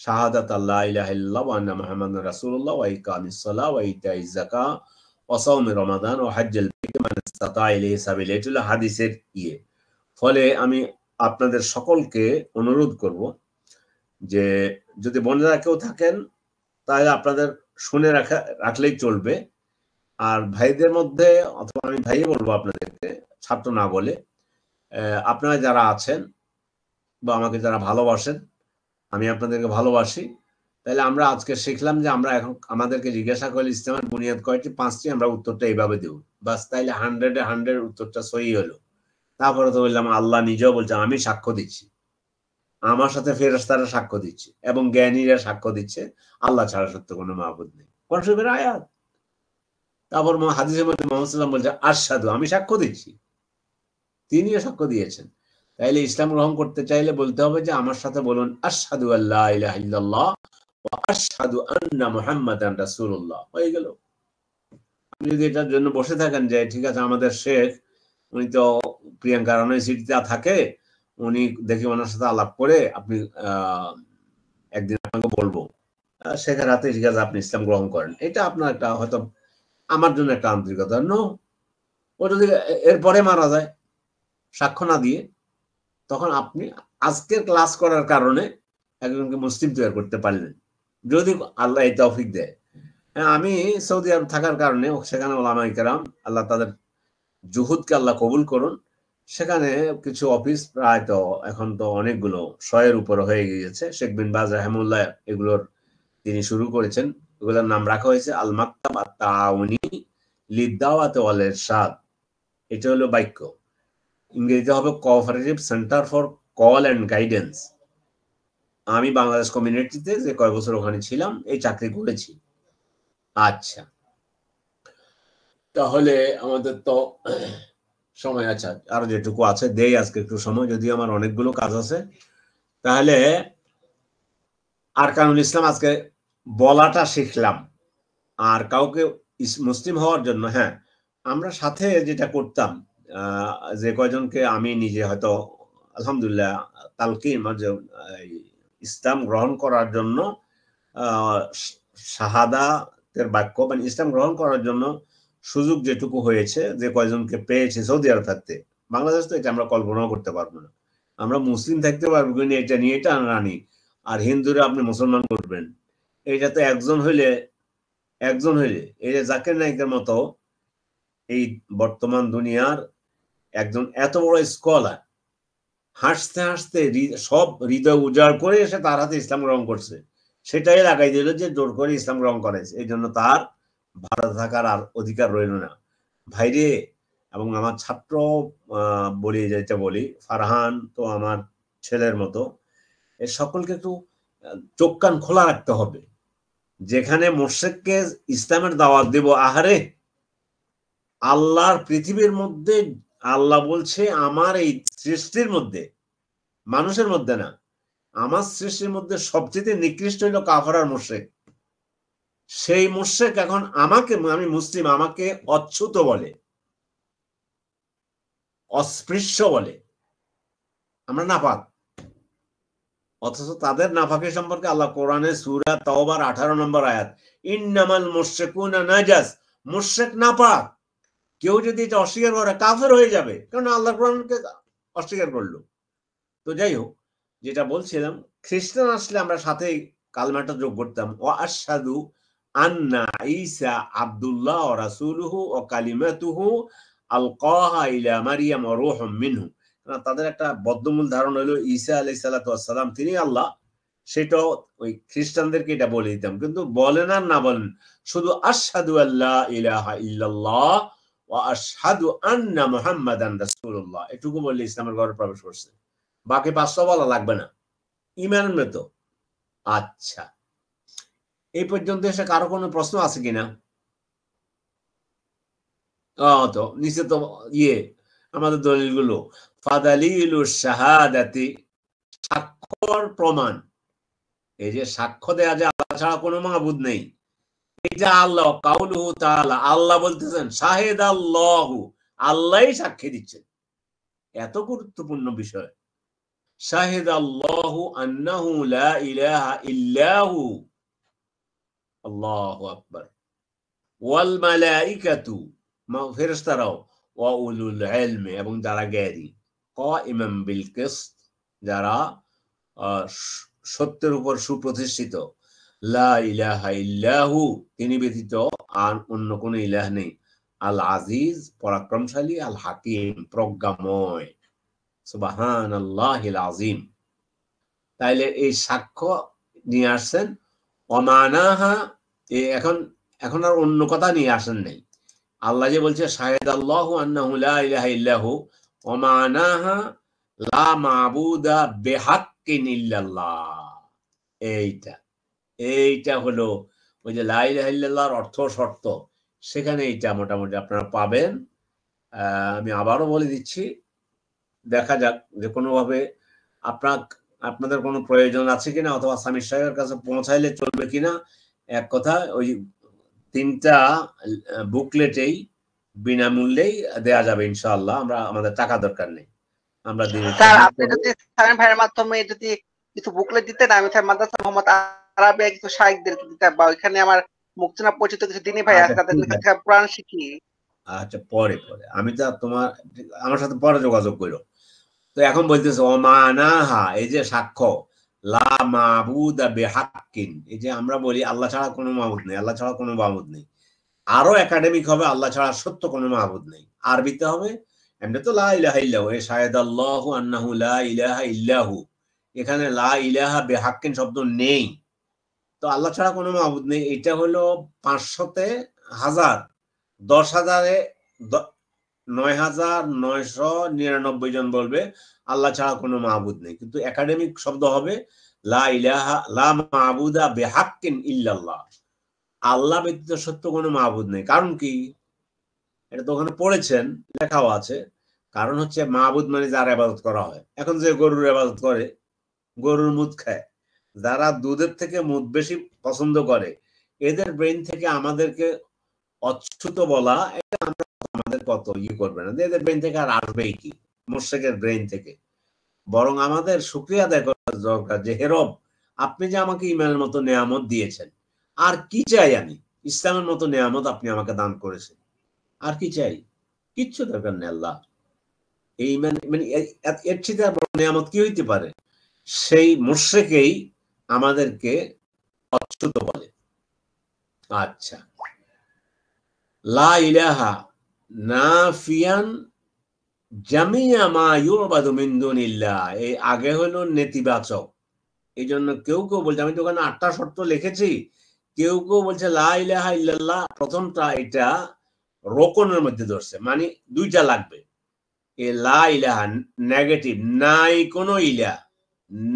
শাহাদাত আল্লা ইলাহা ইল্লাল্লাহ ওয়া আন্না মুহাম্মাদার রাসূলুল্লাহ ওয়া ইকামিস সালাহ ওয়া ইতাইজ যাকাত ওয়া সাওম রমাদান ওয়া হজ্জুল বাইত মান ইসতাতা ইলাইহি সাবিলা, এটা হলো হাদিসের ইয়ে। ফলে আমি আপনাদের সকলকে অনুরোধ করব যে যদি বোনেরা কেউ থাকেন তাহলে আপনাদের শুনে রাখলেই চলবে, আর ভাইদের মধ্যে, অথবা আমি ভাইয়ে বলবো আপনাদেরকে, ছাত্র না বলে, আপনারা যারা আছেন বা আমাকে যারা ভালোবাসেন, আমি আপনাদেরকে ভালোবাসি, তাহলে আমরা আজকে শিখলাম যে আমরা এখন আমাদেরকে জিজ্ঞাসা করলে ইসলামের বুনিয়াদ কয়টি? 5টি, আমরা উত্তরটা এইভাবে দেব, বাস, তাইলে 100 উত্তরটা সহি হলো। তারপরে তো বললাম আল্লাহ নিজেও বলছে আমি সাক্ষ্য দিচ্ছি, আমার সাথে ফেরেশতারা সাক্ষ্য দিচ্ছে এবং জ্ঞানীরা সাক্ষ্য দিচ্ছে আল্লাহ ছাড়া সত্য কোনো মাবুদ নেই, কোরআন শরীফের আয়াত। তারপর হাদিসের মধ্যে মুহাম্মদ সাল্লাল্লাহু আলাইহি ওয়াসাল্লাম বলছে আশহাদু, আমি সাক্ষ্য দিচ্ছি, তিনিও সাক্ষ্য দিয়েছেন। তাইলে ইসলাম গ্রহণ করতে চাইলে বলতে হবে যে আমার সাথে বলুন আশহাদু আল্লা ইলাহা ইল্লাল্লাহ ওয়া আশহাদু আন্না মুহাম্মাদান রাসূলুল্লাহ, হয়ে গেল। আপনি যদি এটার জন্য বসে থাকেন যে ঠিক আছে আমাদের শেখ উনি তো প্রিয়াঙ্কা ইউনিভার্সিটিতে থাকে, উনি দেখি ওনার সাথে আলাপ করে আপনি একদিন আপনাকে বলবো, শেখের হাতে ঠিক আছে আপনি ইসলাম গ্রহণ করেন, এটা আপনার একটা হয়তো আমার জন্য একটা আন্তরিকতা। নো, ও যদি এরপরে মারা যায় সাক্ষ্য না দিয়ে, তখন আপনি আজকের ক্লাস করার কারণে একজনকে মুসলিম তৈরি করতে পারলেন, যদি আল্লাহ এই তৌফিক দেয়। আমি সৌদি আরব থাকার কারণে সেখানে ওলামায়ে কেরাম, আল্লাহ তাদের জুহুদকে আল্লাহ কবুল করুন, সেখানে কিছু অফিস প্রায় তো এখন তো অনেকগুলো 100-এর উপরে হয়ে গিয়েছে, শেখ বিন বাজ রাহিমাহুল্লাহ এগুলোর তিনি শুরু করেছেন। ওগুলোর নাম রাখা হয়েছে আল মাকতাব আত-তাআউনি লিদ-দাওয়াতি ওয়াল ইরশাদ। এটা হলো বাক্য, ইংরেজিতে হবে cooperative centre for call and guidance. আমি বাংলাদেশ কমিউনিটিতে যে কয় বছর ওখানে ছিলাম এই চাকরি করেছি। আচ্ছা, তাহলে আমাদের তো সময় আছে, আরো যেটুকু আছে দেই আজকে একটু সময়, যদি আমার অনেকগুলো কাজ আছে। তাহলে আরকানুল ইসলাম আজকে বলাটা শিখলাম। আর কাউকে মুসলিম হওয়ার জন্য, হ্যাঁ, আমরা সাথে যেটা করতাম, যে কয়জনকে আমি নিজে হয়তো আলহামদুলিল্লাহ তালকিন মানে ইসলাম গ্রহণ করার জন্য শাহাদাতের বাক্য মানে ইসলাম গ্রহণ করার জন্য সুযোগ যেটুকু হয়েছে, যে কয়জনকে পেয়েছে সৌদি আরব থাকতে, বাংলাদেশ তো এটা আমরা কল্পনাও করতে পারবো না। আমরা মুসলিম থাকতে পারবো কিন্তু এটা নিয়ে এটা আনি, আর হিন্দুরা আপনি মুসলমান করবেন, এটা তো একজন হইলে এই যে জাকির নাইকের মতো এই বর্তমান দুনিয়ার একজন এত বড় স্কলার হাসতে হাসতে সব হৃদয় উজাড় করে এসে তার হাতে ইসলাম গ্রহণ করছে, সেটাই লাগাই দিল যে জোর করে ইসলাম গ্রহণ করেছে, এই জন্য তার ভারতে থাকার আর অধিকার রইল না। ভাইরে, এবং আমার ছাত্র বলি, যেটা বলি, ফারহান তো আমার ছেলের মতো, এর সকলকে একটু চোখ কান খোলা রাখতে হবে। যেখানে মুশরিককে ইসলামের দাওয়াত দেব, আহারে আল্লাহর পৃথিবীর মধ্যে আল্লাহ বলছে আমার এই সৃষ্টির মধ্যে, মানুষের মধ্যে না, আমার সৃষ্টির মধ্যে সবচেয়ে নিকৃষ্ট হইল কাফের আর মুশরিক। সেই মুশরিক এখন আমাকে, আমি মুসলিম, আমাকে অচ্যুত বলে, অস্পৃশ্য বলে, আমরা নাপাক। অথচ তাদের নাফাকের সম্পর্কে আল্লাহ কোরআনে সূরা তাওবার 18 নম্বর আয়াত, ইন্নামাল মুশরিকুনা নাজাস, মুশরিক নাপাক। কেউ যদি এটা অস্বীকার করে কাফের হয়ে যাবে, কারণ আল্লাহ কোরআনকে অস্বীকার করলো। তো যাই হোক, যেটা বলছিলাম, খ্রিস্টান আসলে আমরা সাথে কালমাটা যোগ করতাম, ও আশহাদু আন্না ঈসা আব্দুল্লাহ ওয়া রাসূলুহু ওয়া কালিমাতুহু আলকাহা ইলা মারইয়াম ওয়া রূহুম মিনহু। তাদের একটা বদ্ধমূল ধারণা হলো ঈসা আলাইহিস সালাতু ওয়াস সালাম তিনি আল্লাহ, সেটাও ওই খ্রিস্টানদেরকে এটা বলে দিতাম। কিন্তু বলেন আর না বলেন, শুধু আশহাদু আল্লা ইলাহা ইল্লাল্লাহ ওয়া আশহাদু আন্না মুহাম্মাদান রাসূলুল্লাহ, এটুকু বললে ইসলামের ঘরে প্রবেশ করছে। বাকি 500 বলা লাগবে না, ইমানের মতো। আচ্ছা, এই পর্যন্ত এসে কারো কোনো প্রশ্ন আছে কিনা? তো নিচে তো আমাদের দলিলগুলো, ফাদালিলু শাহাদাতি, সাক্ষ্যর প্রমাণ। এই যে সাক্ষ্য দেয়া যে আল্লাহ ছাড়া কোনো মাবুদ নেই, এটা আল্লাহ, কাউলুহু তাআলা, আল্লাহ বলতেছেন, শাহিদাল্লাহু, আল্লাহই সাক্ষী দিচ্ছেন। এত গুরুত্বপূর্ণ বিষয়, শাহিদাল্লাহু আন্নাহু লা ইলাহা ইল্লাহু, আল্লাহু আকবার, ওয়াল মালাইকাতু, ফেরেশতারাও, ওয়া উলুল ইলমি, এবং যারা জ্ঞানী, কাইমান বিল কিসত, যারা সত্যের উপর সুপ্রতিষ্ঠিত, লা ইলাহা ইল্লাহু, তিনি ব্যতীত আর অন্য কোনো ইলাহ নেই, আল আজিজ, পরাক্রমশালী, আল হাকিম, প্রজ্ঞাময়, সুবহানাল্লাহিল আযীম। তাইলে এই সাক্ষ্য নিয়ে আসছেন। অমানাহা, এখন আর অন্য কথা নিয়ে আসেন নাই। আল্লাহ যে বলছে শাহিদাল্লাহু আন্নাহু লা ইলাহা ইল্লাহু ওমানাহা লা মাবুদা বিহাক্কিন ইল্লাল্লাহ, এইটা হলো ওই যে লা ইলাহা ইল্লাল্লাহর অর্থ শর্ত, সেখানে এইটা মোটামুটি আপনারা পাবেন। আমি আবারও বলে দিচ্ছি, দেখা যাক যে কোনোভাবে আপনাদের কোনো প্রয়োজন আছে কিনা, অথবা সামির সাহেবের কাছে পৌঁছাইলে চলবে কিনা। এক কথা, ওই 3টা বুকলেটেই বিনামূল্যেই দেয়া যাবে ইনশাআল্লাহ। আমাদের টাকা দরকার নেই, আমরা স্যার আপনি যদি সামির ভাইয়ের মাধ্যমে যদি কিছু বুকলেট দিতেন, আমি স্যার মাদ্রাসা মোহাম্মদ আরাবিয়া কিছু শাইখদেরকে দিতাম, বা ওইখানে আমার মুক্তিনা পরিচিত কিছু দিনী ভাই আছে, তাদের কাছে কোরআন শিখি। আচ্ছা, পরে আমি তো আমার সাথে পরে যোগাযোগ করো। তো এখন বলতেছে ওমানাহা, এই যে সাক্ষ্য, লা মাবুদা বিহাক্কিন, এই যে আমরা বলি আল্লাহ ছাড়া কোনো মাবুদ নেই, আল্লাহ ছাড়া কোনো মাবুদ নেই, আরো একাডেমিক হবে আল্লাহ ছাড়া সত্য কোনো মাবুদ নেই, আরবিতে হবে। এমনি তো লা ইলাহা ইল্লাহু, এই শাহিদাল্লাহু আন্নাহু লা ইলাহা ইল্লাহু, এখানে লা ইলাহা বিহাক্কিন শব্দ নেই। তো আল্লাহ ছাড়া কোনো মাবুদ নেই, এটা হলো 500-তে 1000, 10,000-এ 9,999 জন বলবে আল্লাহ ছাড়া কোনো মাবুদ নেই, কিন্তু একাডেমিক শব্দ হবে লা ইলাহা লা মাবুদা বিহাক্কিন ইল্লাল্লাহ, আল্লাহ ব্যতীত সত্য কোনো মাবুদ নেই। কারণ কি? এটা তো ওখানে পড়েছেন, লেখাও আছে। কারণ হচ্ছে মাবুদ মানে যার ইবাদত করা হয়। এখন যে গরুর ইবাদত করে, গরুর মুদ খায়, যারা দুধের থেকে মুদ বেশি পছন্দ করে, এদের ব্রেন থেকে আমাদেরকে অচ্যুত বলা, এটা আমরা আমাদের কত করবে না, এদের ব্রেন থেকে আর আসবেই কি, মুশরিকের ব্রেন থেকে। বরং আমাদের শুকরিয়া আদায় করা দরকার যে হে রব, আপনি যে আমাকে ইমানের মতো নেয়ামত দিয়েছেন, আর কি চাই আমি? ইসলামের মতো নেয়ামত আপনি আমাকে দান করেছেন, আর কি চাই? কিচ্ছু দরকার নেই আল্লাহ। এই মানে এর চেয়ে আর বড় নেয়ামত কি হইতে পারে? সেই মুশরিকই আমাদেরকে অচ্যুত বলে। আচ্ছা, লা ইলাহা নাফিয়ান জামিয়া মা ইউবাদু মিন দুনিল্লাহ, এই আগে হলো নেতিবাচক। এই জন্য কেউ কেউ বলছে, আমি তো ওখানে 8টা শর্ত লিখেছি, কেউ কেউ বলছে লা ইলাহা ইল্লাল্লাহ প্রথমটা এটা রোকনের মধ্যে ধরছে, মানে 2টা লাগবে। এ লা ইলাহা নেগেটিভ, নাই কোনো ইলা,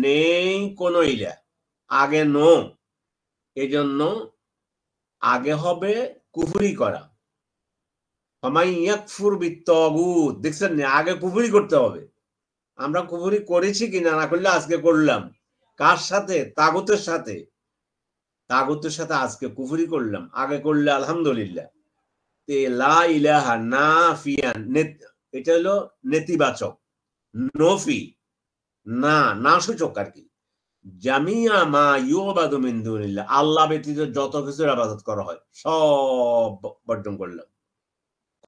নেই কোনো ইলা, আগে নো, এই জন্য আগে হবে কুফরি করা। দেখছেন না, আগে কুফরি করতে হবে। আমরা কুফরি করেছি কিনা, না করলে আজকে করলাম। কার সাথে? তাগুতের সাথে। তাগুতের সাথে আজকে কুফরি করলাম, আগে করলে আলহামদুলিল্লাহ। লা ইলাহা নাফিয়ান, এটা হলো নেতিবাচক, নফি, না না সূচক আর কি। জামিয়া মা ইউবাদু মিন দুনিল্লাহ, আল্লাহ ব্যতীত যত কিছুর ইবাদত করা হয় সব বর্জন করলাম।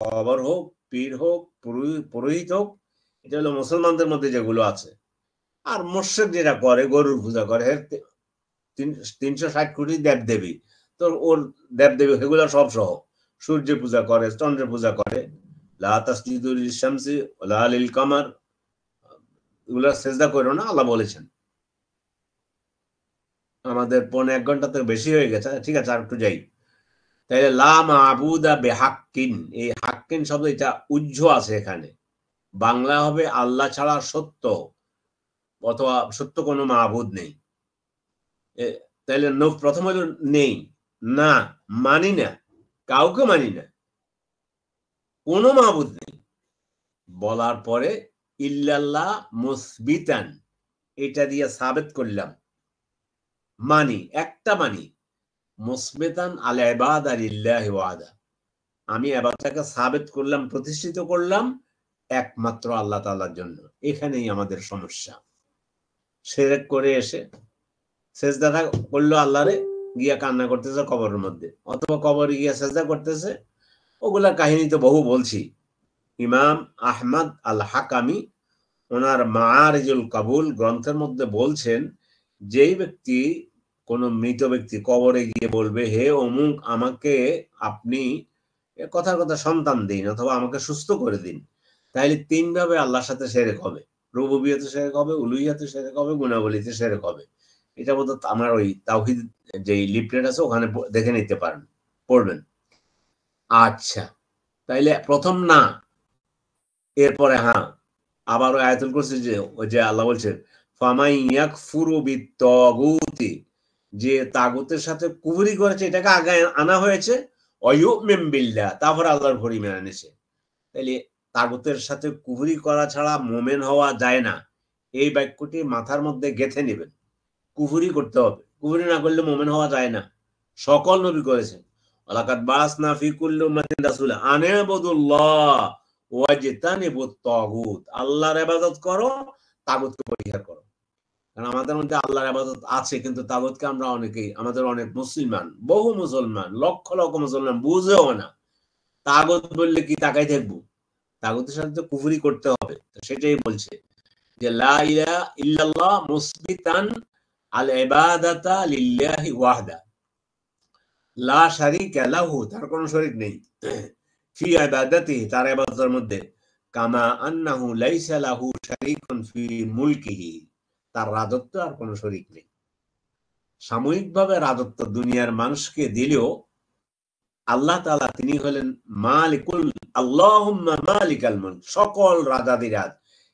কবর হোক, পীর হোক, পুরোহিত হোক, এটা হলো মুসলমানদের মধ্যে যেগুলো আছে। আর মুশরিক যেটা করে, গরুর পূজা করে, 360 কোটি দেবদেবী, তো ওর দেবদেবী সেগুলো সব সহ। সূর্য পূজা করে, চন্দ্র পূজা করে, লা তাসজুদু লিশ-শামসি ওয়ালা লিল কামার, এগুলো সিজদা করো না, আল্লাহ বলেছেন। আমাদের 1.5 ঘন্টা থেকে বেশি হয়ে গেছে, ঠিক আছে আর একটু যাই। তাইলে লা মাবুদা বিহাক্কিন, এই হাক্কিন শব্দ এটা উজ্জ্ব আছে এখানে, বাংলা হবে আল্লাহ ছাড়া সত্য, অথবা সত্য কোনো মাবুদ নেই। তাইলে প্রথম হলো নেই, না মানি না, কাউকে মানি না, কোনো মাবুদ নেই। বলার পরে ইল্লাল্লাহ মুসবিতান, এটা দিয়ে সাবেত করলাম, মানি, একটা মানি, মুসবিতান আল ইবাদা লিল্লাহি ওয়াহদা, আমি ইবাদতটাকে সাবেত করলাম, প্রতিষ্ঠিত করলাম একমাত্র আল্লাহ তাআলার জন্য। এখানেই আমাদের সমস্যা। শিরক করে এসে সেজদা করলো আল্লাহরে, গিয়া কান্না করতেছে কবরের মধ্যে, অথবা কবরে গিয়া সেজদা করতেছে। ওগুলা কাহিনী তো বহু বলছি। ইমাম আহমদ আল হাকামি ওনার মাআরিজুল কাবুল গ্রন্থের মধ্যে বলছেন, যেই ব্যক্তি, কোন মৃত ব্যক্তি কবরে গিয়ে বলবে, হে অমুক, আমাকে আপনি কথার কথা সন্তান দিন, অথবা আমাকে সুস্থ করে দিন, তাইলে 3 ভাবে আল্লাহর সাথে শিরক হবে। রুবুবিয়তে শিরক হবে, উলুহিয়াতে শিরক হবে, গুণাবলীতে শিরক হবে। এটা বোধহয় আমার ওই তাওহীদ যে লিফলেট আছে ওখানে দেখে নিতে পারেন, পড়বেন। আচ্ছা, তাইলে প্রথম না, এরপরে হ্যাঁ, আবার ওই আয়াতুল কুরসি যে ওই যে আল্লাহ বলছেন ফামাই ইয়াকফুরু বিত্তাগুতি, যে তাগুতের সাথে কুফরি করেছে, এটাকে আগে আনা হয়েছে, ওয়ায়ুমিন বিল্লাহ, তারপর আল্লাহর উপর ঈমান এনেছে। তাইলে তাগুতের সাথে কুফরি করা ছাড়া মুমিন হওয়া যায় না, এই বাক্যটি মাথার মধ্যে গেঁথে নেবেন। কুফরি করতে হবে, কুফরি না করলে মুমিন হওয়া যায় না। সকল নবী করেছেন, ওয়ালাকাদ বাসনা ফি কুল্লি উম্মাতিন রাসূলা আন ইবুদুল্লাহ ওয়াজতানিবুত তাগুত, আল্লাহর ইবাদত করো, তাগুতকে পরিহার করো। কারণ আমাদের মধ্যে আল্লাহর ইবাদত আছে, কিন্তু তাগুতকে আমরা অনেকেই, আমাদের অনেক মুসলমান, বহু মুসলমান, লক্ষ লক্ষ মুসলমান বুঝেও না। তাগুত বললে কি তাকাই থাকবো? তাগুতের সাথে তো কুফরি করতে হবে। তো সেটাই বলছে যে লা ইলাহা ইল্লাল্লাহ মুসবিতান আল ইবাদাতা লিল্লাহি ওয়াহদা লা শারীকা লাহু, তার কোনো শরীক নেই, ফি ইবাদাতিহি, তার ইবাদতের মধ্যে, কামা আন্নাহু লাইসা লাহু শারীকুন ফি মুলকিহি, তার রাজত্ব আর কোনো শরীক নেই। সাময়িকভাবে রাজত্ব দুনিয়ার মানুষকে দিলেও আল্লাহ তাআলা তিনি হলেন মালিকুল আল্লাহুম্মা মালিকাল মুলক, সকল রাজাদিরাজ।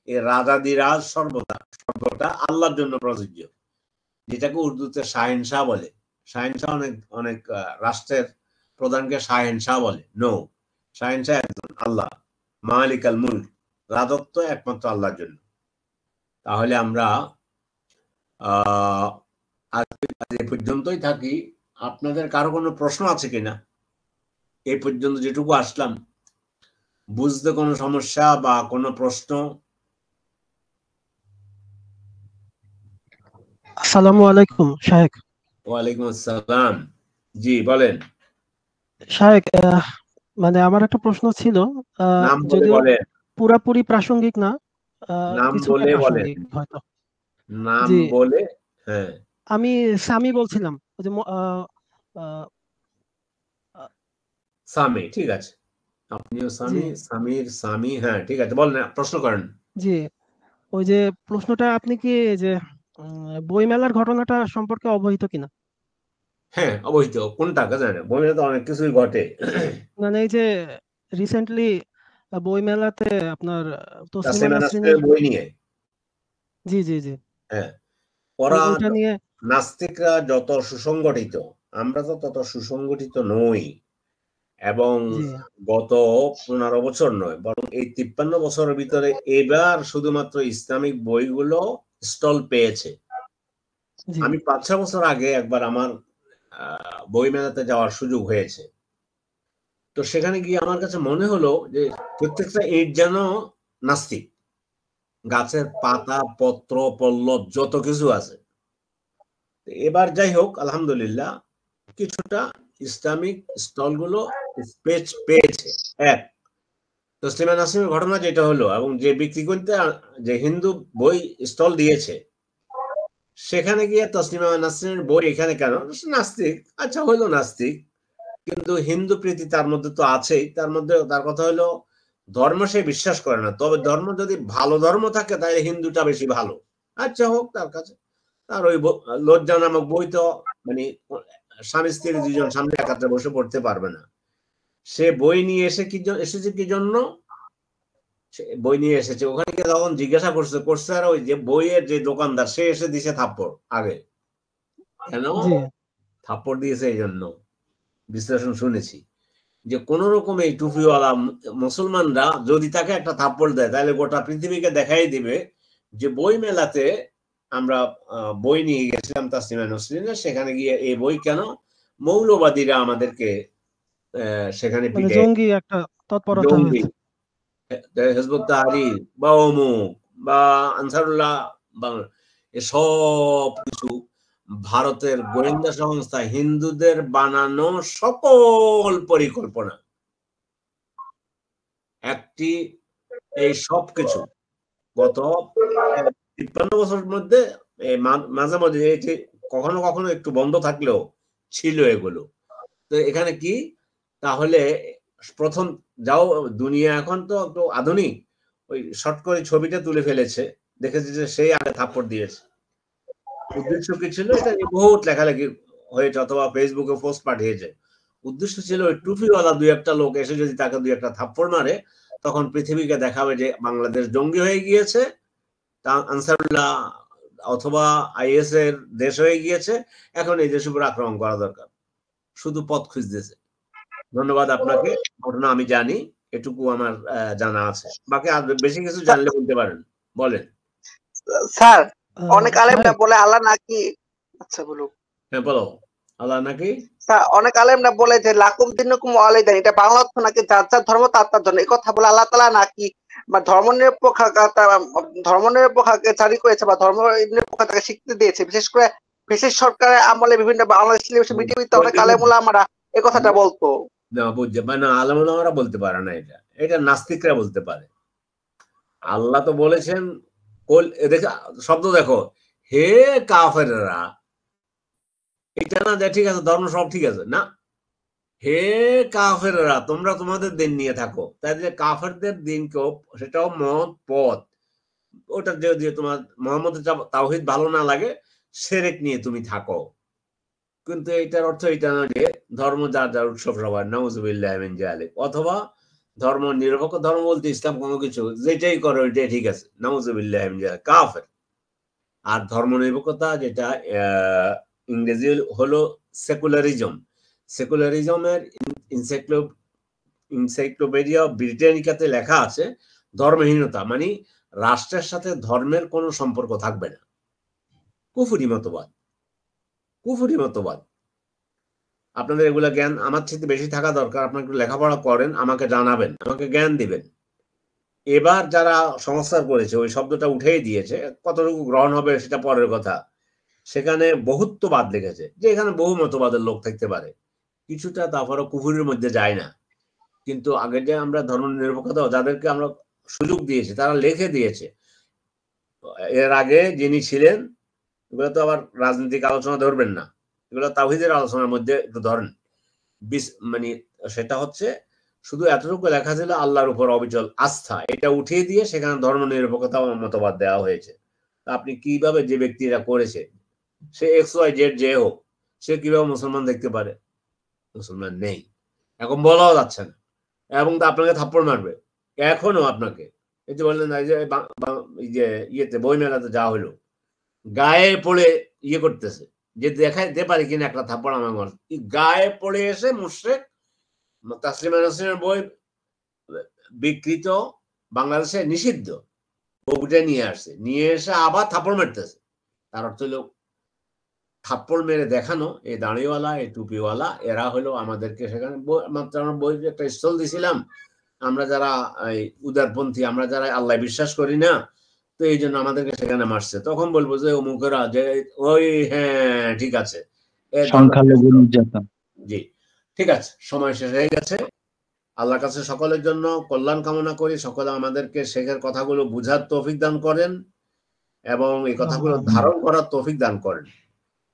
এই রাজাদিরাজ সর্বটা আল্লাহর জন্য প্রযোজ্য, যেটাকে উর্দুতে শাহেনশাহ বলে। শাহেনশাহ অনেক রাষ্ট্রের প্রধানকে শাহেনশাহ বলে। নো, শাহেনশাহ একজন আল্লাহ। মালিকাল মুলক, রাজত্ব একমাত্র আল্লাহর জন্য। তাহলে আমরা আজ এই পর্যন্তই থাকি। আপনাদের কারো কোনো প্রশ্ন আছে কিনা? এই পর্যন্ত যেটুকু আসলাম, বুঝতে কোনো সমস্যা বা কোনো প্রশ্ন? আসসালামু আলাইকুম শাহেক। ওয়ালাইকুম আসসালাম। জি বলেন। শাহেক, মানে আমার একটা প্রশ্ন ছিল, নাম বলে যদিও বলেন। পুরাপুরি প্রাসঙ্গিক না, নাম কিছুটা বলে বলেন। প্রাসঙ্গিক হয়তো। নাম জি, বলে। হ্যাঁ, আমি সামি বলছিলাম। ওই যে আহ, সামি, ঠিক আছে। আপনিও জি সামি। হ্যাঁ, ঠিক আছে, বলেন, প্রশ্ন করেন। জি, ওই যে প্রশ্নটা, আপনি কি এই যে বইমেলার ঘটনাটা সম্পর্কে অবহিত কিনা? হ্যাঁ, অবশ্যই। কোনটা জানেন? বইমেলা তো অনেক কিছুই ঘটে। মানে এই যে রিসেন্টলি বইমেলাতে আপনার তসলিমা তাসলিমা নাসরিনের। নাসরিনের বই নিয়ে। জি জি জি, হ্যাঁ, ওরা ওইটা নিয়ে। নাস্তিকরা যত সুসংগঠিত, আমরা তো তত সুসংগঠিত নই। এবং জি গত 15 বছর নয়, বরং এই 53 বছরের ভিতরে এবার শুধুমাত্র ইসলামিক বইগুলো স্টল পেয়েছে। জি আমি 5-6 বছর আগে একবার আমার বই মেলাতে যাওয়ার সুযোগ হয়েছে। তো সেখানে গিয়ে আমার কাছে মনে হলো যে প্রত্যেকটা ইট যেন নাস্তিক। গাছের পাতা, পত্র, পল্লব যত কিছু আছে। এবার যাই হোক, আলহামদুলিল্লাহ কিছুটা ইসলামিক স্টলগুলো স্পেস পেয়েছে। এক, তসলিমা নাসরিনের ঘটনা যেটা হলো, এবং যে বিক্রি করতে যে হিন্দু বই স্টল দিয়েছে, সেখানে গিয়ে তসলিমা নাসরিনের বই এখানে কেন? নাস্তিক, আচ্ছা হইলো নাস্তিক, কিন্তু হিন্দু প্রীতি তার মধ্যে তো আছেই। তার মধ্যে তার কথা হলো ধর্ম সে বিশ্বাস করে না, তবে ধর্ম যদি ভালো ধর্ম থাকে তাহলে হিন্দুটা বেশি ভালো। আচ্ছা হোক তার কাছে। তার ওই লজ্জা নামক বই তো মানে স্বামী স্ত্রী দুজন সামনে একাত্রে বসে পড়তে পারবে না। সে বই নিয়ে এসেছে কি জন্য? বই নিয়ে এসেছে, ওখানে গিয়ে তখন জিজ্ঞাসা করছে আর ওই যে বইয়ের যে দোকানদার সে এসে দিছে থাপ্পড় আগে। কেন জি থাপ্পড় দিয়েছে? এই জন্য বিশ্লেষণ শুনেছি যে কোন রকম এই টুপিওয়ালা মুসলমানরা যদি তাকে একটা থাপ্পড় দেয় তাহলে গোটা পৃথিবীকে দেখাই দিবে যে বই মেলাতে আমরা বই নিয়ে গেছিলাম তাসলিমা নসরিনের, সেখানে গিয়ে এই বই কেন মৌলবাদীরা আমাদেরকে সেখানে মানে পিঠে, জঙ্গি একটা তৎপরতা জঙ্গি, হয়েছে। হিজবুত তাহরীর বা অমুক বা আনসারুল্লাহ বাংলা, এসব কিছু ভারতের গোয়েন্দা সংস্থা হিন্দুদের বানানো সকল পরিকল্পনা। একটি এই সব কিছু গত 53 বছরের মধ্যে মাঝে মাঝে এটি কখনো কখনো একটু বন্ধ থাকলেও ছিল এগুলো। তো এখানে কি তাহলে প্রথম যাও, দুনিয়া এখন তো একটু আধুনিক, ওই শর্ট করে ছবিটা তুলে ফেলেছে, দেখেছে যে সেই আগে থাপ্পড় দিয়েছে। উদ্দেশ্য কি ছিল? এটা নিয়ে বহুত লেখালেখি হয়েছে অথবা ফেসবুকে পোস্ট পাঠিয়েছে। উদ্দেশ্য ছিল ওই টুপিওয়ালা দুই একটা লোক এসে যদি তাকে দুই একটা থাপ্পড় মারে, তখন পৃথিবীকে দেখাবে যে বাংলাদেশ জঙ্গি হয়ে গিয়েছে, আনসারুল্লাহ অথবা আইএস এর দেশ হয়ে গিয়েছে, এখন এই দেশের উপর আক্রমণ করা দরকার। শুধু পথ খুঁজতেছে। ধন্যবাদ আপনাকে। ঘটনা আমি জানি, এটুকু আমার জানা আছে। বাকি আর বেশি কিছু জানলে বলতে পারেন, বলেন। স্যার, অনেক আলেমরা শাহেক, বলে আল্লাহ নাকি, আচ্ছা বলুন। হ্যাঁ বলো। আল্লাহ নাকি? স্যার, অনেক আলেমরা বলে যে লাকুম দিনুকুম ওয়ালিয়া দিন, এটা বাংলা অর্থ নাকি যার যার ধর্ম তার তার জন্য। এই কথা বলে আল্লাহ তাআলা নাকি বা ধর্মনিরপেক্ষকে জারি করেছে বা ধর্মনিরপেক্ষতাকে স্বীকৃতি দিয়েছে, বিশেষ করে ব্রিটিশ সরকারের আমলে বিভিন্ন বাংলাদেশ টেলিভিশন বিটিভিতে অনেক আলেমুল্লাহ আমরা এই কথাটা বলতো। না বুঝছে মানে আলেমরা বলতে পারে না, এটা নাস্তিকরা বলতে পারে। আল্লাহ তো বলেছেন দেখে শব্দ দেখো, হে কাফেররা। এটা না যে ঠিক আছে ধর্ম সব ঠিক আছে না, হে কাফেররা তোমরা তোমাদের দিন নিয়ে থাকো। তাই যে কাফেরদের দিনকেও, সেটাও মত পথ, ওটা যদি তোমার মোহাম্মদের তাওহীদ ভালো না লাগে, শিরক নিয়ে তুমি থাকো। কিন্তু এটার অর্থ এটা না যে ধর্ম যার যার উৎসব সবার, নাউজুবিল্লাহ মিন যালিক। অথবা ধর্ম নিরপেক্ষ ধর্ম বলতে ইসলাম কোনো কিছু যেটাই করো এটাই ঠিক আছে, নাউজুবিল্লাহ মিন যালিক, কাফের। আর ধর্ম নিরপেক্ষতা যেটা ইংরেজি হলো সেকুলারিজম। সেকুলারিজমের ইনসাইক্লোপিডিয়া ব্রিটানিকাতে লেখা আছে ধর্মহীনতা মানে রাষ্ট্রের সাথে ধর্মের কোনো সম্পর্ক থাকবে না। কুফরি মতবাদ, কুফরি মতবাদ। আপনাদের এগুলা জ্ঞান আমার থেকে বেশি থাকা দরকার। আপনারা একটু লেখাপড়া করেন, আমাকে জানাবেন, আমাকে জ্ঞান দিবেন। এবার যারা সংস্কার করেছে ওই শব্দটা উঠেই দিয়েছে, কতটুকু গ্রহণ হবে সেটা পরের কথা। সেখানে বহুত্ববাদ লিখেছে যে এখানে বহু মতবাদের লোক থাকতে পারে, কিছুটা তারপরও কুফুরির মধ্যে যায় না। কিন্তু আগে যে আমরা ধর্ম নিরপেক্ষতা যাদেরকে আমরা সুযোগ দিয়েছি তারা লিখে দিয়েছে। এর আগে যিনি ছিলেন, এগুলো তো আবার রাজনৈতিক আলোচনা ধরবেন না, এগুলো তাওহীদের আলোচনার মধ্যে একটু ধরেন। মানে সেটা হচ্ছে শুধু এতটুকু লেখা ছিল আল্লাহর উপর অবিচল আস্থা, এটা উঠিয়ে দিয়ে সেখানে ধর্ম নিরপেক্ষতা মতবাদ দেওয়া হয়েছে। আপনি কিভাবে, যে ব্যক্তি এটা করেছে সে XYZ যে হোক, সে কিভাবে মুসলমান দেখতে পারে? মুসলমান নেই, এখন বলাও যাচ্ছে না, এবং আপনাকে থাপ্পড় মারবে এখনো আপনাকে। এই যে বললেন এই যে ইয়েতে বইমেলাতে যা হলো, গায়ে পড়ে ইয়ে করতেছে যে দেখাইতে পারি কিনা একটা থাপ্পড় আমার মার, গায়ে পড়ে এসে মুশরিক তাসলিমা নাসরিনের বই বিকৃত, বাংলাদেশে নিষিদ্ধ, বগুড়ে নিয়ে আসছে, নিয়ে এসে আবার থাপ্পড় মারতেছে। তার অর্থ হলো থাপ্পড় মেরে দেখানো এই দাঁড়িওয়ালা, এই টুপিওয়ালা, এরা হলো আমাদেরকে সেখানে মাত্র আমরা বই একটা স্টল দিছিলাম, আমরা যারা উদারপন্থী, আমরা যারা আল্লাহ বিশ্বাস করি না, তো এই জন্য আমাদেরকে সেখানে মারছে। তখন বলবো যে অমুকেরা যে ওই হ্যাঁ ঠিক আছে, সংখ্যালঘু নির্যাতন। জি ঠিক আছে, সময় শেষ হয়ে গেছে। আল্লাহর কাছে সকলের জন্য কল্যাণ কামনা করি, সকলে আমাদেরকে শেখের কথাগুলো বুঝার তৌফিক দান করেন এবং এই কথাগুলো ধারণ করার তৌফিক দান করেন।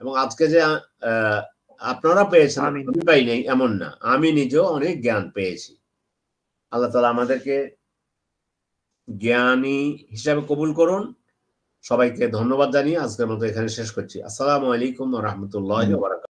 এবং আজকে যে আপনারা পেয়েছেন আমি পাই নাই এমন না, আমি নিজেও অনেক জ্ঞান পেয়েছি। আল্লাহ তাআলা আমাদেরকে জ্ঞানী হিসাবে কবুল করুন। সবাইকে ধন্যবাদ জানিয়ে আজকের মতো এখানে শেষ করছি। আসসালামু আলাইকুম ওয়া রাহমাতুল্লাহি ওয়া বারাকাতুহু।